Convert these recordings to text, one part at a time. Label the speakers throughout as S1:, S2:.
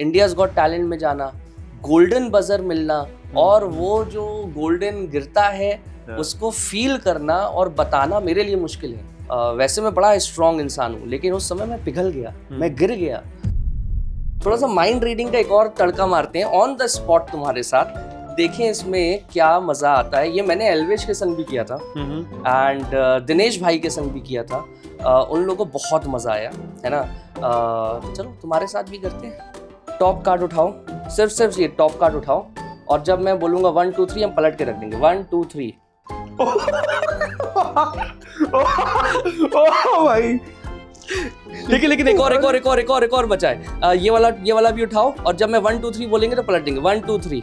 S1: India's got talent में जाना, golden buzzer मिलना और वो जो गोल्डन गिरता है उसको फील करना और बताना मेरे लिए मुश्किल है। वैसे मैं बड़ा स्ट्रॉन्ग इंसान हूँ, लेकिन उस समय मैं पिघल गया, मैं गिर गया। थोड़ा सा माइंड रीडिंग का एक और तड़का मारते हैं ऑन द स्पॉट तुम्हारे साथ, देखें इसमें क्या मजा आता है। ये मैंने एल्वेश के संग भी किया था एंड दिनेश भाई के संग भी किया था। उन लोगों को बहुत मजा आया, है ना। चलो तुम्हारे साथ भी करते हैं। टॉप कार्ड उठाओ, सिर्फ ये टॉप कार्ड उठाओ और जब मैं बोलूंगा 1 2 3 हम पलट के रख देंगे। 1 2 3।
S2: भाई
S1: लेकिन एक और बचा है। ये वाला भी उठाओ और जब मैं 1 2 3 बोलेंगे तो पलट देंगे। 1 2 3।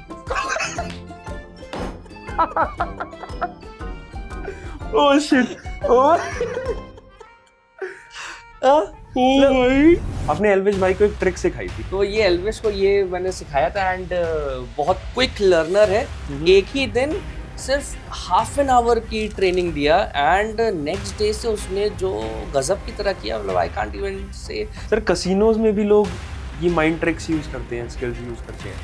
S2: Oh shit. ओह भाई आपने एल्विश भाई को एक ट्रिक सिखाई थी।
S1: तो ये एल्विश को ये मैंने सिखाया था एंड बहुत क्विक लर्नर है। एक ही दिन सिर्फ हाफ एन आवर की ट्रेनिंग दिया एंड नेक्स्ट डे से उसने जो गजब की तरह किया, मतलब आई कांट इवन से।
S2: सर कसिनोज में भी लोग ये माइंड ट्रिक्स यूज करते हैं, स्किल्स यूज करते हैं।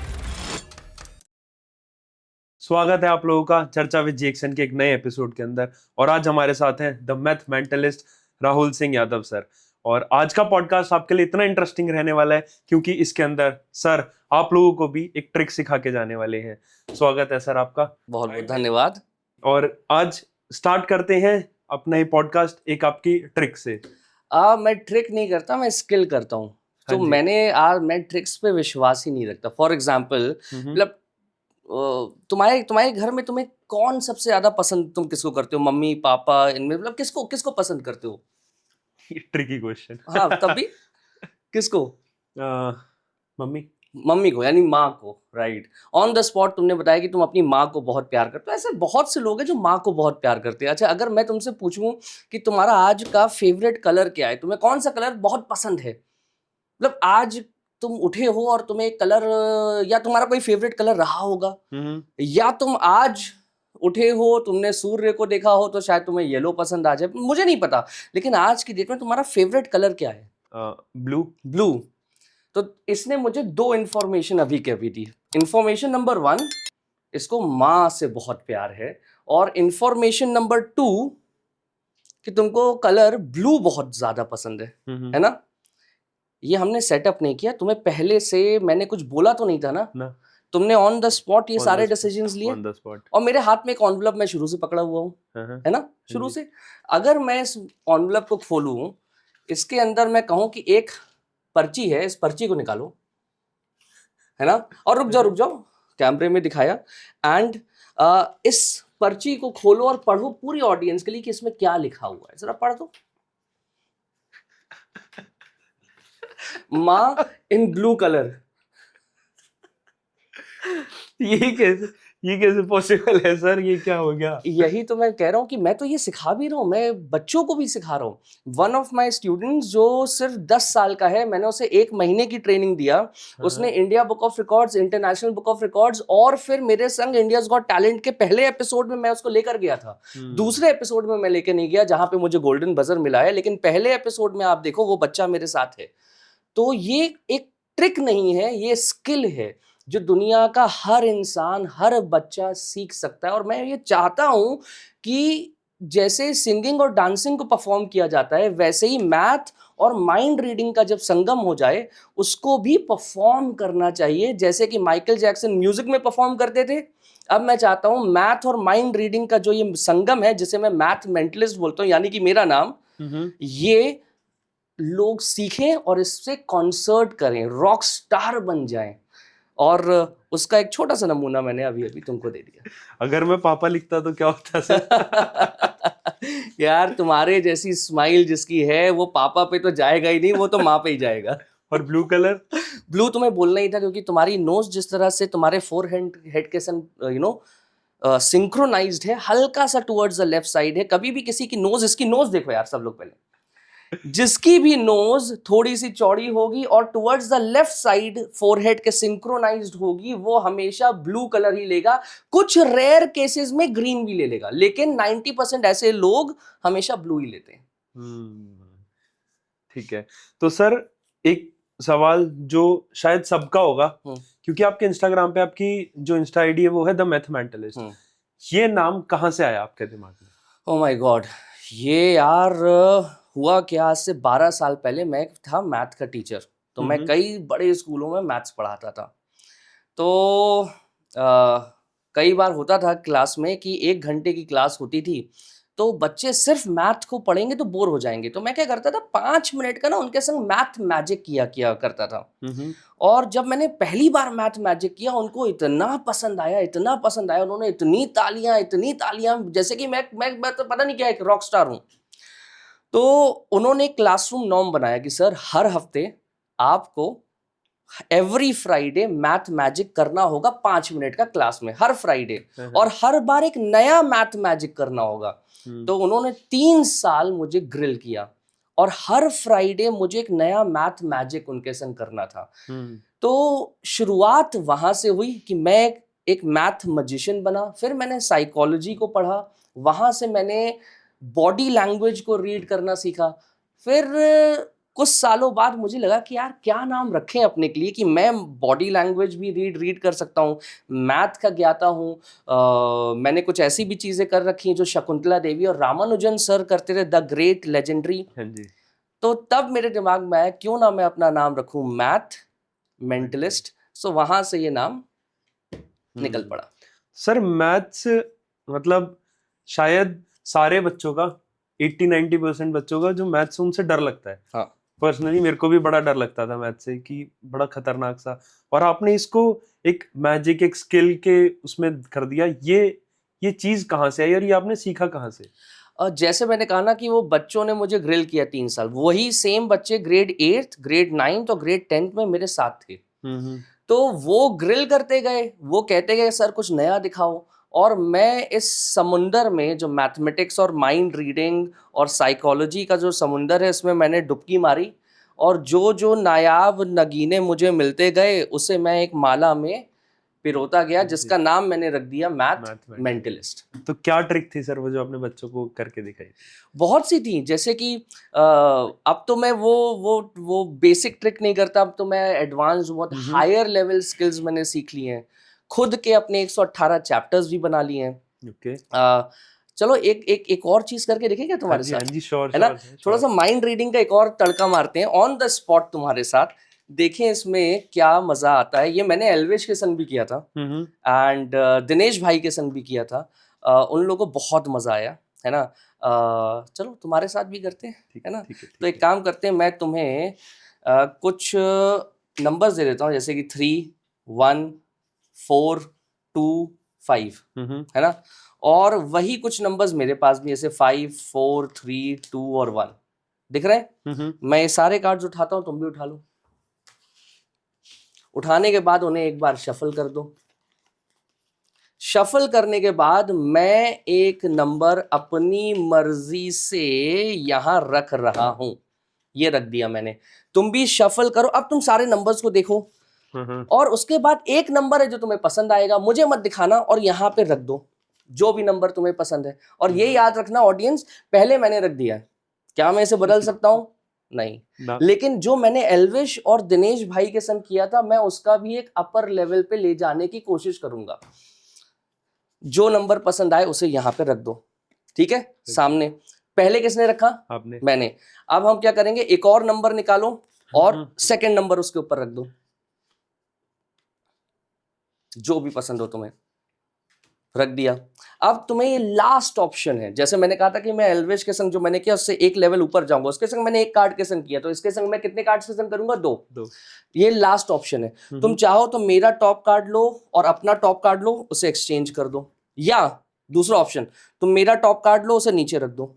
S2: स्वागत है आप लोगों का चर्चा विद जैक्सन के एक नए एपिसोड के अंदर, और आज हमारे साथ हैं द मैथमेंटलिस्ट राहुल सिंह यादव सर। और आज का पॉडकास्ट आपके लिए इतना इंटरेस्टिंग रहने वाला है क्योंकि इसके अंदर सर आप लोगों को भी एक ट्रिक सिखा के जाने वाले हैं। स्वागत है सर आपका।
S1: बहुत बहुत धन्यवाद।
S2: और आज स्टार्ट करते हैं अपना ये पॉडकास्ट एक आपकी ट्रिक से।
S1: मैं ट्रिक नहीं करता, मैं स्किल करता हूँ। तो
S2: हाँ जी।
S1: मैं ट्रिक्स पे विश्वास ही नहीं रखता। फॉर एग्जाम्पल, मतलब तुम्हारे घर में तुम्हें कौन सबसे ज्यादा पसंद, तुम किसको करते हो? मम्मी पापा, इनमें मतलब किसको किसको पसंद करते हो?
S2: Tricky question.
S1: हाँ तब भी किसको?
S2: मम्मी।
S1: मम्मी को, यानी माँ को, राइट। ऑन द स्पॉट तुमने बताया कि तुम अपनी माँ को बहुत प्यार करते हो। ऐसे बहुत से लोग हैं जो माँ को बहुत प्यार करते हैं। अच्छा, अगर मैं तुमसे पूछूं कि तुम्हारा आज का फेवरेट कलर क्या है, तुम्हें कौन सा कलर बहुत पसंद है? मतलब आज तुम उठे हो और तुम्हें कलर, या तुम्हारा कोई फेवरेट कलर रहा होगा, या तुम आज उठे हो, तुमने सूर्य को देखा हो तो शायद तुम्हें येलो पसंद आ जाए, मुझे नहीं पता। लेकिन आज की डेट में तुम्हारा फेवरेट कलर क्या है?
S2: ब्लू।
S1: ब्लू। तो इसने मुझे दो इन्फॉर्मेशन अभी कभी दी। इन्फॉर्मेशन नंबर 1, इसको माँ से बहुत प्यार है। और इन्फॉर्मेशन नंबर 2 कि तुमको कलर ब्लू बहुत ज्यादा पसंद है ना। ये हमने सेटअप नहीं किया, तुम्हें पहले से मैंने कुछ बोला तो नहीं था ना। तुमने ऑन द स्पॉट ये सारे डिसीजंस लिए। और मेरे हाथ में एक एनवलप मैं शुरू से पकड़ा हुआ हूँ, है ना, शुरू से। अगर मैं इस एनवलप को खोलूं, इसके अंदर मैं कहूं कि एक पर्ची है, इस पर्ची को निकालो, है ना। और रुक जाओ, कैमरे में दिखाया। एंड इस पर्ची को खोलो और पढ़ो पूरी ऑडियंस के लिए कि इसमें क्या लिखा हुआ है। जरा पढ़ दो। माँ इन ब्लू कलर।
S2: ये कैसे पॉसिबल है सर? ये क्या हो गया?
S1: यही तो मैं कह रहा हूँ कि मैं तो ये सिखा भी रहा हूँ, मैं बच्चों को भी सिखा रहा हूँ। वन ऑफ माई स्टूडेंट्स जो सिर्फ 10 साल का है, मैंने उसे 1 महीने की ट्रेनिंग दिया। उसने India book of records, international book of records और फिर मेरे संग इंडियाज गॉट टैलेंट के पहले एपिसोड में मैं उसको लेकर गया था। दूसरे एपिसोड में मैं लेकर नहीं गया जहां पे मुझे गोल्डन बजर मिला है, लेकिन पहले एपिसोड में आप देखो वो बच्चा मेरे साथ है। तो ये एक ट्रिक नहीं है, ये स्किल है जो दुनिया का हर इंसान, हर बच्चा सीख सकता है। और मैं ये चाहता हूं कि जैसे सिंगिंग और डांसिंग को परफॉर्म किया जाता है, वैसे ही मैथ और माइंड रीडिंग का जब संगम हो जाए उसको भी परफॉर्म करना चाहिए। जैसे कि माइकल जैक्सन म्यूजिक में परफॉर्म करते थे, अब मैं चाहता हूं मैथ और माइंड रीडिंग का जो ये संगम है, जिसे मैं मैथ मेंटलिस्ट बोलता हूं, यानी कि मेरा नाम, ये लोग सीखें और इससे कॉन्सर्ट करें, रॉक स्टार बन जाएं। और उसका एक छोटा सा नमूना मैंने अभी अभी तुमको दे दिया।
S2: अगर मैं पापा लिखता तो क्या होता सर?
S1: यार तुम्हारे जैसी स्माइल जिसकी है वो पापा पे तो जाएगा ही नहीं, वो तो माँ पे ही जाएगा।
S2: और ब्लू कलर?
S1: ब्लू तुम्हें बोलना ही था क्योंकि तुम्हारी नोज जिस तरह से तुम्हारे हेड के संग सिंक्रोनाइज्ड है, हल्का सा टुवर्ड्स द लेफ्ट साइड है। कभी भी किसी की नोज, इसकी नोज देखो यार सब लोग पहले, जिसकी भी नोज थोड़ी सी चौड़ी होगी और towards the left side forehead के सिंक्रोनाइज्ड होगी, वो हमेशा ब्लू कलर ही लेगा। कुछ रेयर केसेस में ग्रीन भी ले लेगा, लेकिन 90% ऐसे लोग हमेशा ब्लू ही लेते हैं।
S2: ठीक है। तो सर एक सवाल जो शायद सबका होगा,
S1: हम्म।
S2: क्योंकि आपके इंस्टाग्राम पे आपकी जो इंस्टा आईडी है वो है द मैथमेंटलिस्ट।
S1: हम्म।
S2: ये नाम कहाँ से आया आपके दिमाग में?
S1: ओ माय गॉड, ये यार हुआ क्या, आज से 12 साल पहले मैं था मैथ का टीचर, तो मैं
S2: हम्म।
S1: कई बड़े स्कूलों में मैथ्स पढ़ाता था। तो कई बार होता था क्लास में कि 1 घंटे की क्लास होती थी, तो बच्चे सिर्फ मैथ को पढ़ेंगे तो बोर हो जाएंगे, तो मैं क्या करता था 5 मिनट का ना उनके संग मैथ मैजिक किया किया करता था।
S2: हम्म।
S1: और जब मैंने पहली बार मैथ मैजिक किया, उनको इतना पसंद आया, इतना पसंद आया, उन्होंने इतनी तालियां, जैसे कि मैं तो पता नहीं क्या एक रॉक स्टार हूं। तो उन्होंने एक क्लासरूम नॉर्म बनाया कि सर हर हफ्ते आपको एवरी फ्राइडे मैथ मैजिक करना होगा 5 मिनट का क्लास में, हर फ्राइडे, और हर बार एक नया मैथ मैजिक करना होगा। तो उन्होंने 3 साल मुझे ग्रिल किया और हर फ्राइडे मुझे एक नया मैथ मैजिक उनके संग करना था। तो शुरुआत वहां से हुई कि मैं एक मैथ मजिशियन बना। फिर मैंने साइकोलॉजी को पढ़ा, वहां से मैंने बॉडी लैंग्वेज को रीड करना सीखा। फिर कुछ सालों बाद मुझे लगा कि यार क्या नाम रखें अपने के लिए कि मैं बॉडी लैंग्वेज भी रीड कर सकता हूँ, मैथ का ज्ञाता हूँ। मैंने कुछ ऐसी भी चीज़ें कर रखी हैं जो शकुंतला देवी और रामानुजन सर करते थे, द ग्रेट लेजेंडरी।
S2: हाँ जी।
S1: तो तब मेरे दिमाग में आया क्यों ना मैं अपना नाम रखूँ मैथ मेंटलिस्ट। सो वहाँ से ये नाम निकल पड़ा।
S2: सर मैथ्स मतलब शायद सारे बच्चों का 80-90% बच्चों का जो मैथ्स उनसे डर लगता है।
S1: हाँ।
S2: पर्सनली मेरे को भी बड़ा डर लगता था मैथ से कि बड़ा खतरनाक सा, और आपने इसको एक मैजिक, एक स्किल के उसमें कर दिया। ये चीज कहाँ से आई और ये आपने सीखा कहाँ से?
S1: जैसे मैंने कहा ना कि वो बच्चों ने मुझे ग्रिल किया 3 साल, वही सेम बच्चे ग्रेड 8, ग्रेड 9 और ग्रेड 10 में मेरे साथ थे। तो वो ग्रिल करते गए, वो कहते गए सर कुछ नया दिखाओ, और मैं इस समुंदर में जो मैथमेटिक्स और माइंड रीडिंग और साइकोलॉजी का जो समुंदर है, इसमें मैंने डुबकी मारी, और जो जो नायाब नगीने मुझे मिलते गए उसे मैं एक माला में पिरोता गया, जिसका नाम मैंने रख दिया मैथ मेंटलिस्ट।
S2: तो क्या ट्रिक थी सर वो जो आपने बच्चों को करके दिखाई?
S1: बहुत सी थी, जैसे कि अब तो मैं वो बेसिक ट्रिक नहीं करता, अब तो मैं एडवांस बहुत हायर लेवल स्किल्स मैंने सीख ली हैं। खुद के अपने 118 चैप्टर्स भी बना लिए हैं।
S2: ओके।
S1: चलो एक और चीज करके देखें क्या तुम्हारे साथ?
S2: हाँ जी, श्योर,
S1: है ना, थोड़ा सा माइंड रीडिंग का एक और तड़का मारते हैं ऑन द स्पॉट तुम्हारे साथ, देखें इसमें क्या मजा आता है। ये मैंने एल्वेश के संग भी किया था एंड दिनेश भाई के संग भी किया था। उन लोगों को बहुत मजा आया, है ना। चलो तुम्हारे साथ भी करते हैं, है ना। तो एक काम करते हैं, मैं तुम्हें कुछ नंबर्स दे देता हूँ, जैसे कि 3, 1, 4, 2, 5, है ना। और वही कुछ नंबर्स मेरे पास भी, जैसे 5, 4, 3, 2 और 1 दिख रहे हैं। मैं ये सारे कार्ड्स उठाता हूँ, तुम भी उठा लो। उठाने के बाद उन्हें एक बार शफल कर दो। शफल करने के बाद मैं एक नंबर अपनी मर्जी से यहां रख रहा हूं, ये रख दिया मैंने। तुम भी शफल करो। अब तुम सारे नंबर्स को देखो और उसके बाद एक नंबर है जो तुम्हें पसंद आएगा, मुझे मत दिखाना, और यहां पे रख दो जो भी नंबर तुम्हें पसंद है। और ये याद रखना ऑडियंस, पहले मैंने रख दिया है, क्या मैं इसे बदल सकता हूं? नहीं। लेकिन जो मैंने एल्विश और दिनेश भाई के संग किया था, मैं उसका भी एक अपर लेवल पे ले जाने की कोशिश करूंगा। जो नंबर पसंद आए उसे यहां पे रख दो, ठीक है। सामने पहले किसने रखा?
S2: आपने।
S1: मैंने। अब हम क्या करेंगे, एक और नंबर निकालो और सेकंड नंबर उसके ऊपर रख दो, जो भी पसंद हो तुम्हें, रख दिया। अब तुम्हें ये लास्ट ऑप्शन है, जैसे मैंने कहा था कि मैं एल्वेश के संग जो मैंने किया उससे एक लेवल ऊपर जाऊंगा, उसके संग मैंने एक कार्ड के संग किया, तो इसके संग मैं कितने कार्ड के संग करूंगा? 2। ये लास्ट ऑप्शन है। तुम चाहो तो मेरा टॉप कार्ड लो और अपना टॉप कार्ड लो, उसे एक्सचेंज कर दो, या दूसरा ऑप्शन, तुम मेरा टॉप कार्ड लो उसे नीचे रख दो,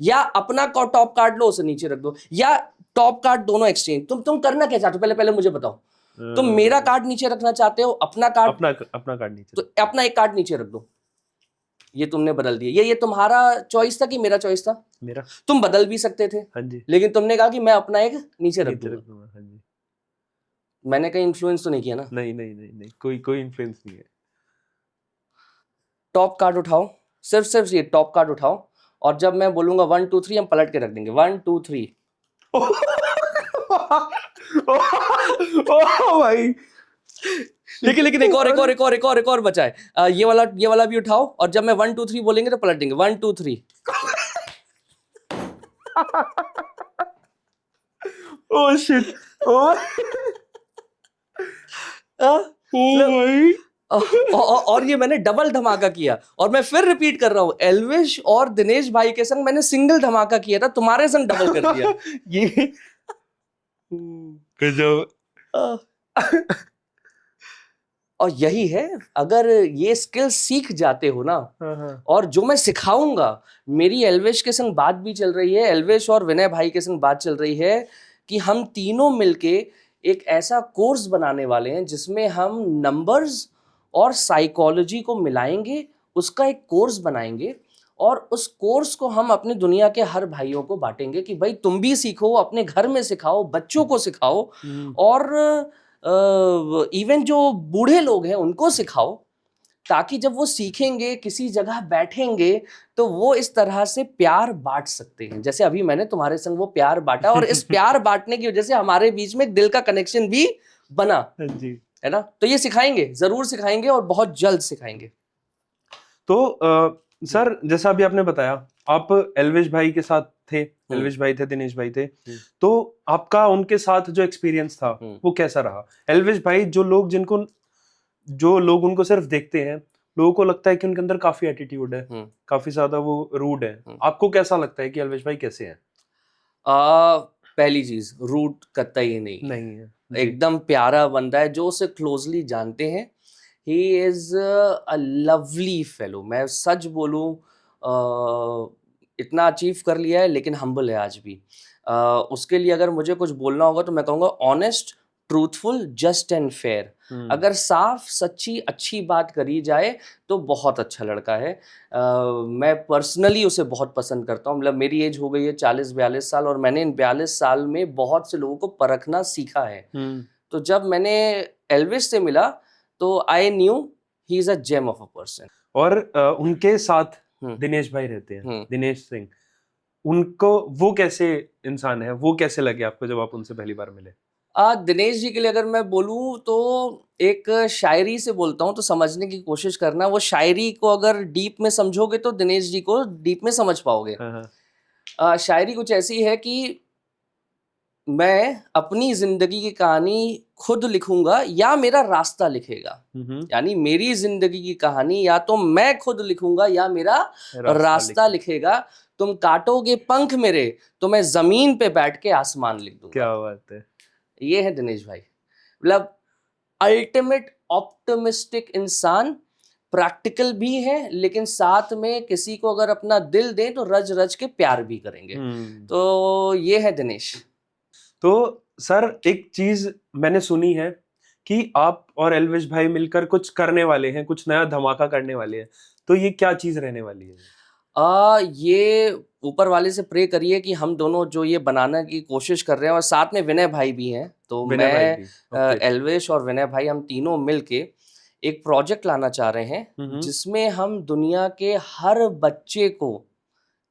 S1: या अपना टॉप कार्ड लो उसे नीचे रख दो, या टॉप कार्ड दोनों एक्सचेंज। तुम करना क्या चाहते हो, पहले मुझे बताओ। तुम मेरा कार्ड नीचे रखना चाहते हो, अपना कार्ड,
S2: अपना कार्ड नीचे,
S1: तो अपना एक कार्ड नीचे रख दो। ये तुमने बदल दिया। ये तुम्हारा चॉइस था कि मेरा चॉइस था?
S2: मेरा। तुम
S1: तुम बदल भी सकते थे,
S2: हाँ जी,
S1: लेकिन तुमने कहा कि मैं अपना एक नीचे रख दूंगा।
S2: हाँ जी।
S1: मैंने कहीं इन्फ्लुएंस तो नहीं किया ना?
S2: नहीं नहीं नहीं नहीं, कोई इन्फ्लुएंस नहीं है।
S1: टॉप कार्ड उठाओ, सिर्फ ये टॉप कार्ड उठाओ, और जब मैं बोलूंगा 1 2 3 हम पलट के रख देंगे। 1 2 3।
S2: ओ भाई,
S1: लेकिन एक और बचा है। ये वाला भी उठाओ, और जब मैं 1 2 3 बोलेंगे तो पलटेंगे। 1 2 3।
S2: ओ शिट, ओ भाई,
S1: और ये मैंने डबल धमाका किया, और मैं फिर रिपीट कर रहा हूँ, एल्विश और दिनेश भाई के संग मैंने सिंगल धमाका किया था, तुम्हारे संग डबल कर दिया।
S2: ये गजब।
S1: अ, और यही है, अगर ये स्किल सीख जाते हो ना, और जो मैं सिखाऊंगा, मेरी एल्विश के संग बात भी चल रही है, एल्विश और विनय भाई के संग बात चल रही है कि हम तीनों मिलके एक ऐसा कोर्स बनाने वाले हैं जिसमें हम नंबर्स और साइकोलॉजी को मिलाएंगे, उसका एक कोर्स बनाएंगे, और उस कोर्स को हम अपनी दुनिया के हर भाइयों को बांटेंगे कि भाई तुम भी सीखो, अपने घर में सिखाओ, बच्चों को सिखाओ, और इवन जो बूढ़े लोग हैं उनको सिखाओ, ताकि जब वो सीखेंगे, किसी जगह बैठेंगे, तो वो इस तरह से प्यार बांट सकते हैं, जैसे अभी मैंने तुम्हारे संग वो प्यार बांटा, और इस प्यार बांटने की वजह से हमारे बीच में एक दिल का कनेक्शन भी बना,
S2: जी।
S1: है ना। तो ये सिखाएंगे, जरूर सिखाएंगे, और बहुत जल्द सिखाएंगे।
S2: तो सर, जैसा अभी आपने बताया, आप एल्विश भाई के साथ थे, एल्विश भाई थे, दिनेश भाई थे, तो आपका उनके साथ जो एक्सपीरियंस था वो कैसा रहा? एल्विश भाई, जो लोग उनको सिर्फ देखते हैं, लोगों को लगता है कि उनके अंदर काफी एटीट्यूड है, काफी ज्यादा वो रूड है। आपको कैसा लगता है कि एल्विश भाई कैसे हैं?
S1: पहली चीज, रूट कतई नहीं
S2: है,
S1: एकदम प्यारा बंदा है, जो उसे क्लोजली जानते हैं। ही इज अ लवली फेलो, मैं सच बोलूं, इतना अचीव कर लिया है, लेकिन हम्बल है आज भी। उसके लिए अगर मुझे कुछ बोलना होगा तो मैं कहूँगा honest, truthful, just and fair. अगर साफ सच्ची अच्छी बात करी जाए तो बहुत अच्छा लड़का है। मैं पर्सनली उसे बहुत पसंद करता हूँ। मतलब मेरी एज हो गई है 40-42 साल, और मैंने इन 42 साल में बहुत से लोगों को परखना सीखा है। तो जब मैंने एल्विश से मिला तो I knew he is a gem of a person.
S2: और उनके साथ दिनेश भाई रहते हैं, दिनेश सिंह, उनको वो कैसे इंसान है, वो कैसे लगे आपको जब आप उनसे पहली बार मिले?
S1: दिनेश जी के लिए अगर मैं बोलूं तो एक शायरी से बोलता हूं, तो समझने की कोशिश करना। वो शायरी को अगर डीप में समझोगे तो दिनेश जी को डीप में समझ पाओगे। शायरी कुछ ऐसी है कि मैं अपनी जिंदगी की कहानी खुद लिखूंगा या मेरा रास्ता लिखेगा। यानी मेरी जिंदगी की कहानी या तो मैं खुद लिखूंगा या मेरा रास्ता लिखेगा। तुम काटोगे पंख मेरे तो मैं जमीन पे बैठ के आसमान लिख दूंगा।
S2: क्या बात है।
S1: ये है दिनेश भाई, मतलब अल्टीमेट ऑप्टिमिस्टिक इंसान। प्रैक्टिकल भी है, लेकिन साथ में किसी को अगर अपना दिल दें तो रज रज के प्यार भी करेंगे। तो ये है दिनेश।
S2: तो सर, एक चीज मैंने सुनी है कि आप और एल्विश भाई मिलकर कुछ करने वाले हैं, कुछ नया धमाका करने वाले हैं, तो ये क्या चीज रहने वाली है?
S1: ये ऊपर वाले से प्रे करिए कि हम दोनों जो ये बनाने की कोशिश कर रहे हैं, और साथ में विनय भाई भी हैं, तो मैं एल्विश और विनय भाई हम तीनों मिलके एक प्रोजेक्ट लाना चाह रहे हैं, जिसमें हम दुनिया के हर बच्चे को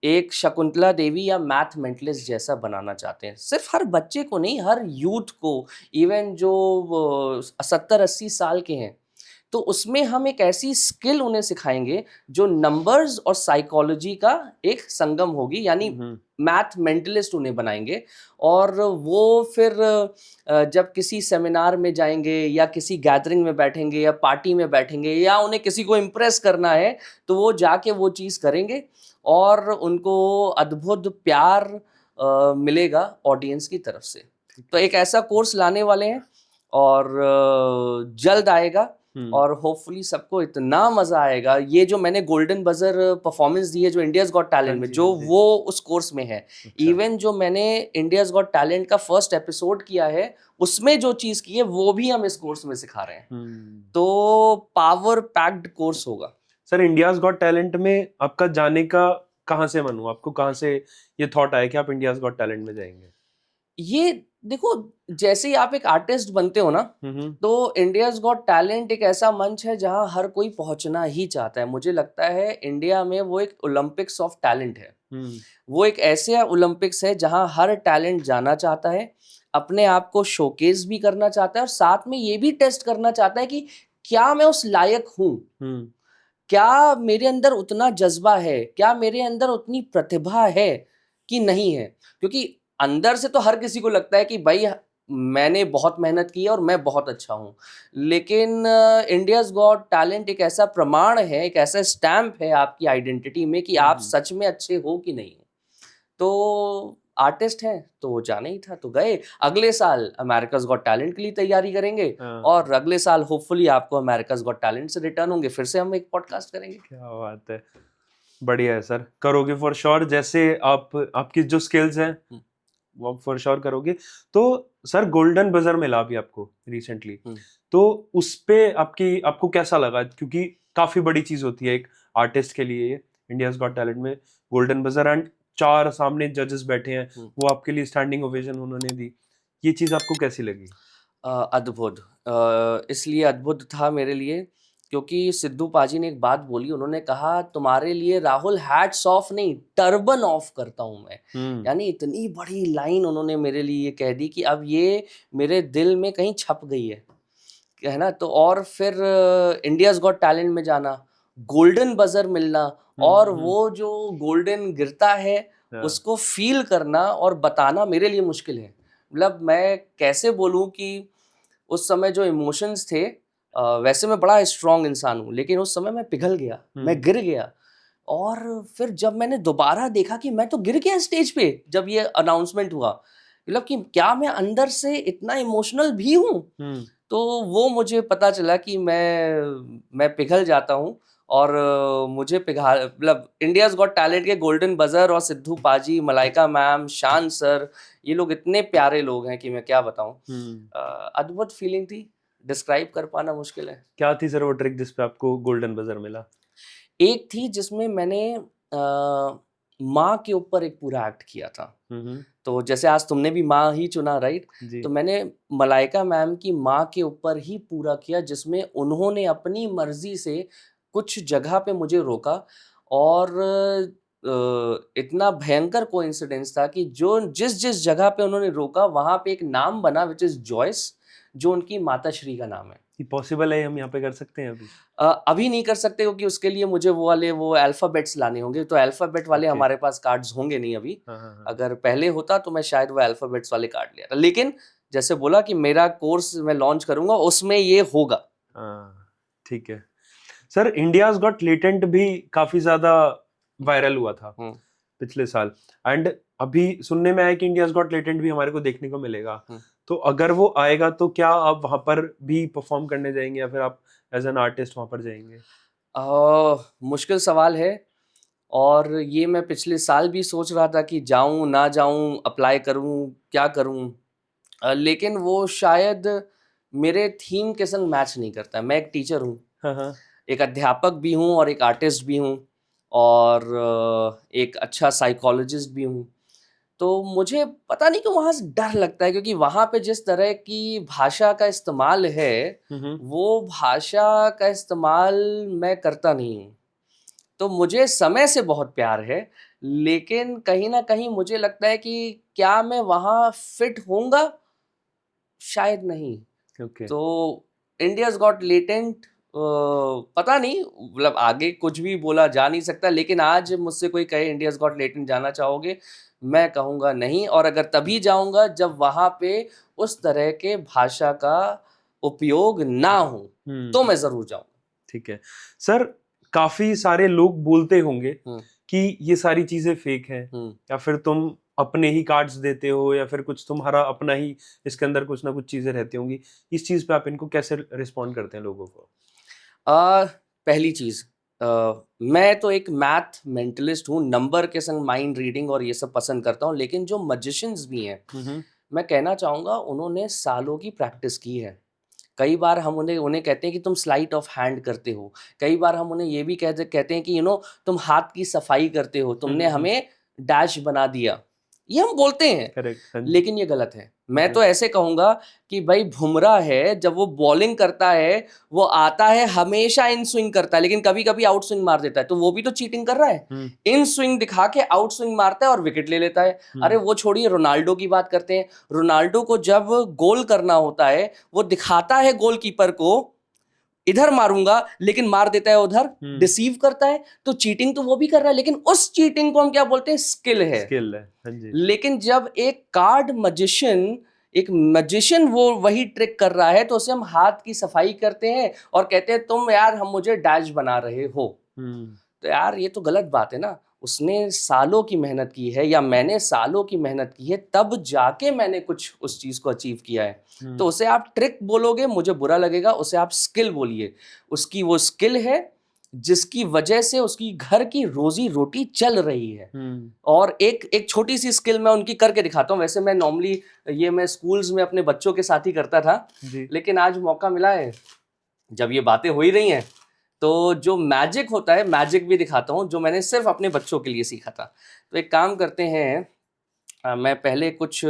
S1: एक शकुंतला देवी या मैथमेंटलिस्ट जैसा बनाना चाहते हैं। सिर्फ हर बच्चे को नहीं, हर यूथ को, इवन जो 70-80 साल के हैं, तो उसमें हम एक ऐसी स्किल उन्हें सिखाएंगे जो नंबर्स और साइकोलॉजी का एक संगम होगी, यानी मैथमेंटलिस्ट उन्हें बनाएंगे। और वो फिर जब किसी सेमिनार में जाएंगे या किसी गैदरिंग में बैठेंगे या पार्टी में बैठेंगे, या उन्हें किसी को इम्प्रेस करना है, तो वो जाके वो चीज़ करेंगे, और उनको अद्भुत प्यार मिलेगा ऑडियंस की तरफ से। तो एक ऐसा कोर्स लाने वाले हैं, और जल्द आएगा, और होपफुली सबको इतना मजा आएगा। ये जो मैंने गोल्डन बजर परफॉर्मेंस दी है जो इंडियाज गॉट टैलेंट में, जो वो उस कोर्स में है। इवन जो मैंने इंडियाज गॉट टैलेंट का फर्स्ट एपिसोड किया है, उसमें जो चीज की है वो भी हम इस कोर्स में सिखा रहे हैं। तो पावर पैक्ड कोर्स होगा।
S2: सर, इंडियाज गॉट टैलेंट में आपका जाने का कहाँ से मन हुआ? आपको कहाँ से ये थॉट आया कि आप इंडियाज गॉट टैलेंट में जाएंगे?
S1: ये देखो, जैसे ही आप एक आर्टिस्ट बनते हो ना, तो इंडियाज गॉट टैलेंट एक ऐसा मंच है जहां हर कोई पहुंचना ही चाहता है। मुझे लगता है इंडिया में वो एक ओलंपिक्स ऑफ टैलेंट है। वो एक ऐसे ओलंपिक्स है जहां हर टैलेंट जाना चाहता है, अपने आप को शोकेस भी करना चाहता है और साथ में ये भी टेस्ट करना चाहता है कि क्या मैं उस लायक हूँ, क्या मेरे अंदर उतना जज्बा है, क्या मेरे अंदर उतनी प्रतिभा है कि नहीं है। क्योंकि अंदर से तो हर किसी को लगता है कि भाई मैंने बहुत मेहनत की है और मैं बहुत अच्छा हूँ, लेकिन इंडियाज गॉट टैलेंट एक ऐसा प्रमाण है, एक ऐसा स्टैम्प है आपकी आइडेंटिटी में कि आप सच में अच्छे हो कि नहीं। तो आर्टिस्ट हैं तो वो जाना ही था, तो गए। अगले साल अमेरिकाज गॉट टैलेंट के लिए तैयारी करेंगे और अगले साल होपफुली आपको अमेरिकाज गॉट टैलेंट से रिटर्न होंगे, फिर से हम एक पॉडकास्ट करेंगे।
S2: क्या बात है, बढ़िया है सर, करोगे फॉर श्योर। जैसे आप आपकी जो स्किल्स हैं वो आप फॉर श्योर करोगे। तो सर गोल्डन बजर मिला अभी आपको रिसेंटली, तो उस पे आपको कैसा लगा? क्योंकि काफी बड़ी चीज होती है एक आर्टिस्ट के लिए इंडियाज गॉट टैलेंट में गोल्डन बजर, एंड 4 सामने जजेस बैठे हैं, वो आपके लिए स्टैंडिंग ओवेशन उन्होंने दी। ये चीज आपको कैसी लगी?
S1: अद्भुत। इसलिए अद्भुत था मेरे लिए क्योंकि सिद्धू पाजी ने एक बात बोली, उन्होंने कहा तुम्हारे लिए राहुल हैट्स ऑफ नहीं, टर्बन ऑफ करता हूँ मैं। यानी इतनी बड़ी लाइन उन्होंने मेरे लिए ये कह दी कि अब ये मेरे दिल में कहीं छप गई है ना। तो और फिर इंडियाज गॉट टैलेंट में जाना, गोल्डन बजर मिलना और वो जो गोल्डन गिरता है उसको फील करना और बताना मेरे लिए मुश्किल है। मतलब मैं कैसे बोलूं कि उस समय जो इमोशंस थे, वैसे मैं बड़ा स्ट्रांग इंसान हूँ, लेकिन उस समय मैं पिघल गया, मैं गिर गया। और फिर जब मैंने दोबारा देखा कि मैं तो गिर गया स्टेज पे जब ये अनाउंसमेंट हुआ, मतलब कि क्या मैं अंदर से इतना इमोशनल भी हूँ, तो वो मुझे पता चला कि मैं पिघल जाता हूँ। और मुझे पिघाल मतलब इंडियाज गॉट टैलेंट के गोल्डन बजर और सिद्धू पाजी, मलाइका मैम, शान सर, ये लोग इतने प्यारे लोग हैं कि मैं क्या बताऊं। अद्भुत फीलिंग थी, डिस्क्राइब कर पाना मुश्किल है।
S2: क्या थी सर वो ट्रिक जिस पे आपको गोल्डन बजर मिला?
S1: एक थी जिसमें मैंने माँ के ऊपर एक पूरा एक्ट किया था। तो जैसे आज तुमने भी माँ ही चुना, राइट? तो मैंने मलाइका मैम की माँ के ऊपर ही पूरा किया, जिसमें उन्होंने अपनी मर्जी से कुछ जगह पे मुझे रोका। और इतना भयंकर कोइंसिडेंस था कि जिस जगह पे उन्होंने रोका वहां पे एक नाम बना, विच इज जॉयस, जो उनकी माताश्री का नाम है।
S2: पॉसिबल है हम यहाँ पे कर सकते हैं अभी?
S1: अभी नहीं कर सकते क्योंकि उसके लिए मुझे वो अल्फाबेट्स लाने होंगे, तो अल्फाबेट वाले हमारे पास कार्ड्स होंगे नहीं अभी। अगर पहले होता तो मैं शायद वो अल्फाबेट्स वाले कार्ड लिया था, लेकिन जैसे बोला कि मेरा कोर्स मैं लॉन्च करूंगा उसमें ये होगा।
S2: ठीक है सर। इंडियाज गॉट लेटेंट भी काफी ज्यादा वायरल हुआ था पिछले साल, एंड अभी सुनने में आया कि इंडियाज गॉट लेटेंट भी हमारे को देखने को मिलेगा। तो अगर वो आएगा तो क्या आप वहां पर भी परफॉर्म करने जाएंगे या फिर आप एज एन आर्टिस्ट वहां पर जाएंगे?
S1: मुश्किल सवाल है, और ये मैं पिछले साल भी सोच रहा था कि जाऊं ना जाऊं, अप्लाई करूं क्या करूं, लेकिन वो शायद मेरे थीम के संग मैच नहीं करता। मैं एक टीचर हूँ, एक अध्यापक भी हूँ और एक आर्टिस्ट भी हूँ और एक अच्छा साइकोलॉजिस्ट भी हूँ। तो मुझे पता नहीं क्यों वहाँ से डर लगता है, क्योंकि वहाँ पे जिस तरह की भाषा का इस्तेमाल है वो भाषा का इस्तेमाल मैं करता नहीं हूँ। तो मुझे समय से बहुत प्यार है, लेकिन कहीं ना कहीं मुझे लगता है कि क्या मैं वहाँ फिट होऊंगा, शायद नहीं। तो इंडियाज गॉट लेटेंट, पता नहीं, मतलब आगे कुछ भी बोला जा नहीं सकता, लेकिन आज मुझसे कोई कहे इंडियाज गॉट लेटेंट जाना चाहोगे, मैं कहूँगा नहीं। और अगर तभी जाऊँगा जब वहाँ पे उस तरह के भाषा का उपयोग ना हो, तो मैं ज़रूर जाऊँगा।
S2: ठीक है सर। काफ़ी सारे लोग बोलते होंगे कि ये सारी चीज़ें फेक हैं, या फिर तुम अपने ही कार्ड्स देते हो, या फिर कुछ तुम्हारा अपना ही इसके अंदर कुछ ना कुछ चीज़ें रहती होंगी। इस चीज़ पे आप इनको कैसे रिस्पॉन्ड करते हैं लोगों को?
S1: पहली चीज़, मैं तो एक मैथ मेंटलिस्ट हूँ, नंबर के संग माइंड रीडिंग और ये सब पसंद करता हूँ, लेकिन जो मैजिशियंस भी हैं, मैं कहना चाहूँगा उन्होंने सालों की प्रैक्टिस की है। कई बार हम उन्हें कहते हैं कि तुम स्लाइट ऑफ हैंड करते हो, कई बार हम उन्हें ये भी कहते हैं कि तुम हाथ की सफाई करते हो, तुमने हमें डैश बना दिया। ये हम बोलते हैं,
S2: करेक्ट।
S1: लेकिन ये गलत है। मैं तो ऐसे कहूंगा कि भाई बुमराह है, जब वो बॉलिंग करता है वो आता है हमेशा इन स्विंग करता है, लेकिन कभी कभी आउट स्विंग मार देता है, तो वो भी तो चीटिंग कर रहा है। इन स्विंग दिखा के आउट स्विंग मारता है और विकेट ले लेता है। अरे वो छोड़िए, रोनाल्डो की बात करते हैं। रोनाल्डो को जब गोल करना होता है वो दिखाता है गोलकीपर को इधर मारूंगा, लेकिन मार देता है उधर, डिसीव करता है। तो चीटिंग तो वो भी कर रहा है, लेकिन उस चीटिंग को हम क्या बोलते हैं? स्किल है।
S2: स्किल है, हाँ जी।
S1: लेकिन जब एक मैजिशियन वो वही ट्रिक कर रहा है, तो उसे हम हाथ की सफाई करते हैं और कहते हैं तुम यार हम मुझे डैश बना रहे हो। तो यार ये तो गलत बात है ना। उसने सालों की मेहनत की है, या मैंने सालों की मेहनत की है, तब जाके मैंने कुछ उस चीज को अचीव किया है। तो उसे आप ट्रिक बोलोगे मुझे बुरा लगेगा, उसे आप स्किल बोलिए। उसकी वो स्किल है जिसकी वजह से उसकी घर की रोजी रोटी चल रही है। और एक एक छोटी सी स्किल मैं उनकी करके दिखाता हूँ। वैसे मैं नॉर्मली ये मैं स्कूल्स में अपने बच्चों के साथ ही करता था, लेकिन आज मौका मिला है, जब ये बातें हो ही रही हैं, तो जो मैजिक होता है, मैजिक भी दिखाता हूँ, जो मैंने सिर्फ अपने बच्चों के लिए सीखा था। तो एक काम करते हैं, मैं पहले कुछ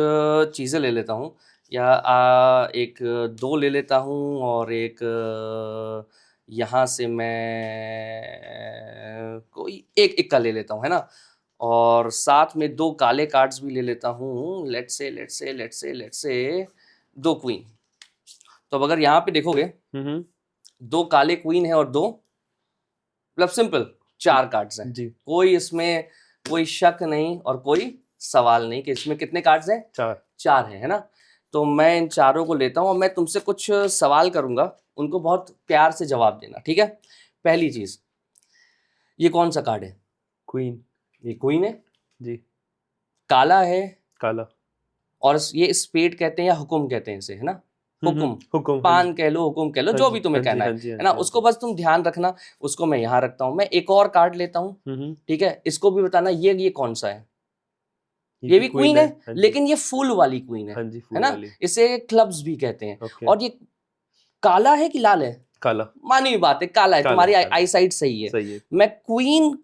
S1: चीज़ें ले लेता हूँ, या एक दो ले लेता हूँ, और एक यहाँ से मैं कोई एक इक्का ले लेता हूँ, है ना। और साथ में दो काले कार्ड्स भी ले लेता हूँ। लेट्स से दो क्वीन। तो अब अगर यहाँ पे देखोगे दो काले क्वीन है और दो, मतलब सिंपल 4 कार्ड्स हैं
S2: जी।
S1: कोई इसमें कोई शक नहीं और कोई सवाल नहीं कि इसमें कितने कार्ड्स हैं। 4 है ना। तो मैं इन चारों को लेता हूँ और मैं तुमसे कुछ सवाल करूंगा, उनको बहुत प्यार से जवाब देना, ठीक है। पहली चीज, ये कौन सा कार्ड है?
S2: क्वीन।
S1: ये क्वीन है
S2: जी।
S1: काला है,
S2: काला।
S1: और ये स्पेड कहते हैं या हुकुम कहते हैं इसे, है ना। हुकुम, पान कह लो, हुकुम कह लो, जो भी तुम्हें कहना है ना, उसको बस तुम ध्यान रखना। उसको मैं यहाँ रखता हूँ। मैं एक और कार्ड लेता हूँ, ठीक है। इसको भी बताना ये कौन सा है। ये भी क्वीन है, लेकिन ये फूल वाली क्वीन है ना। इसे क्लब्स भी कहते हैं। और ये काला है कि लाल है?
S2: काला।
S1: मानी हुई बात है, काला है। तुम्हारी आई साइड सही है। मैं क्वीन,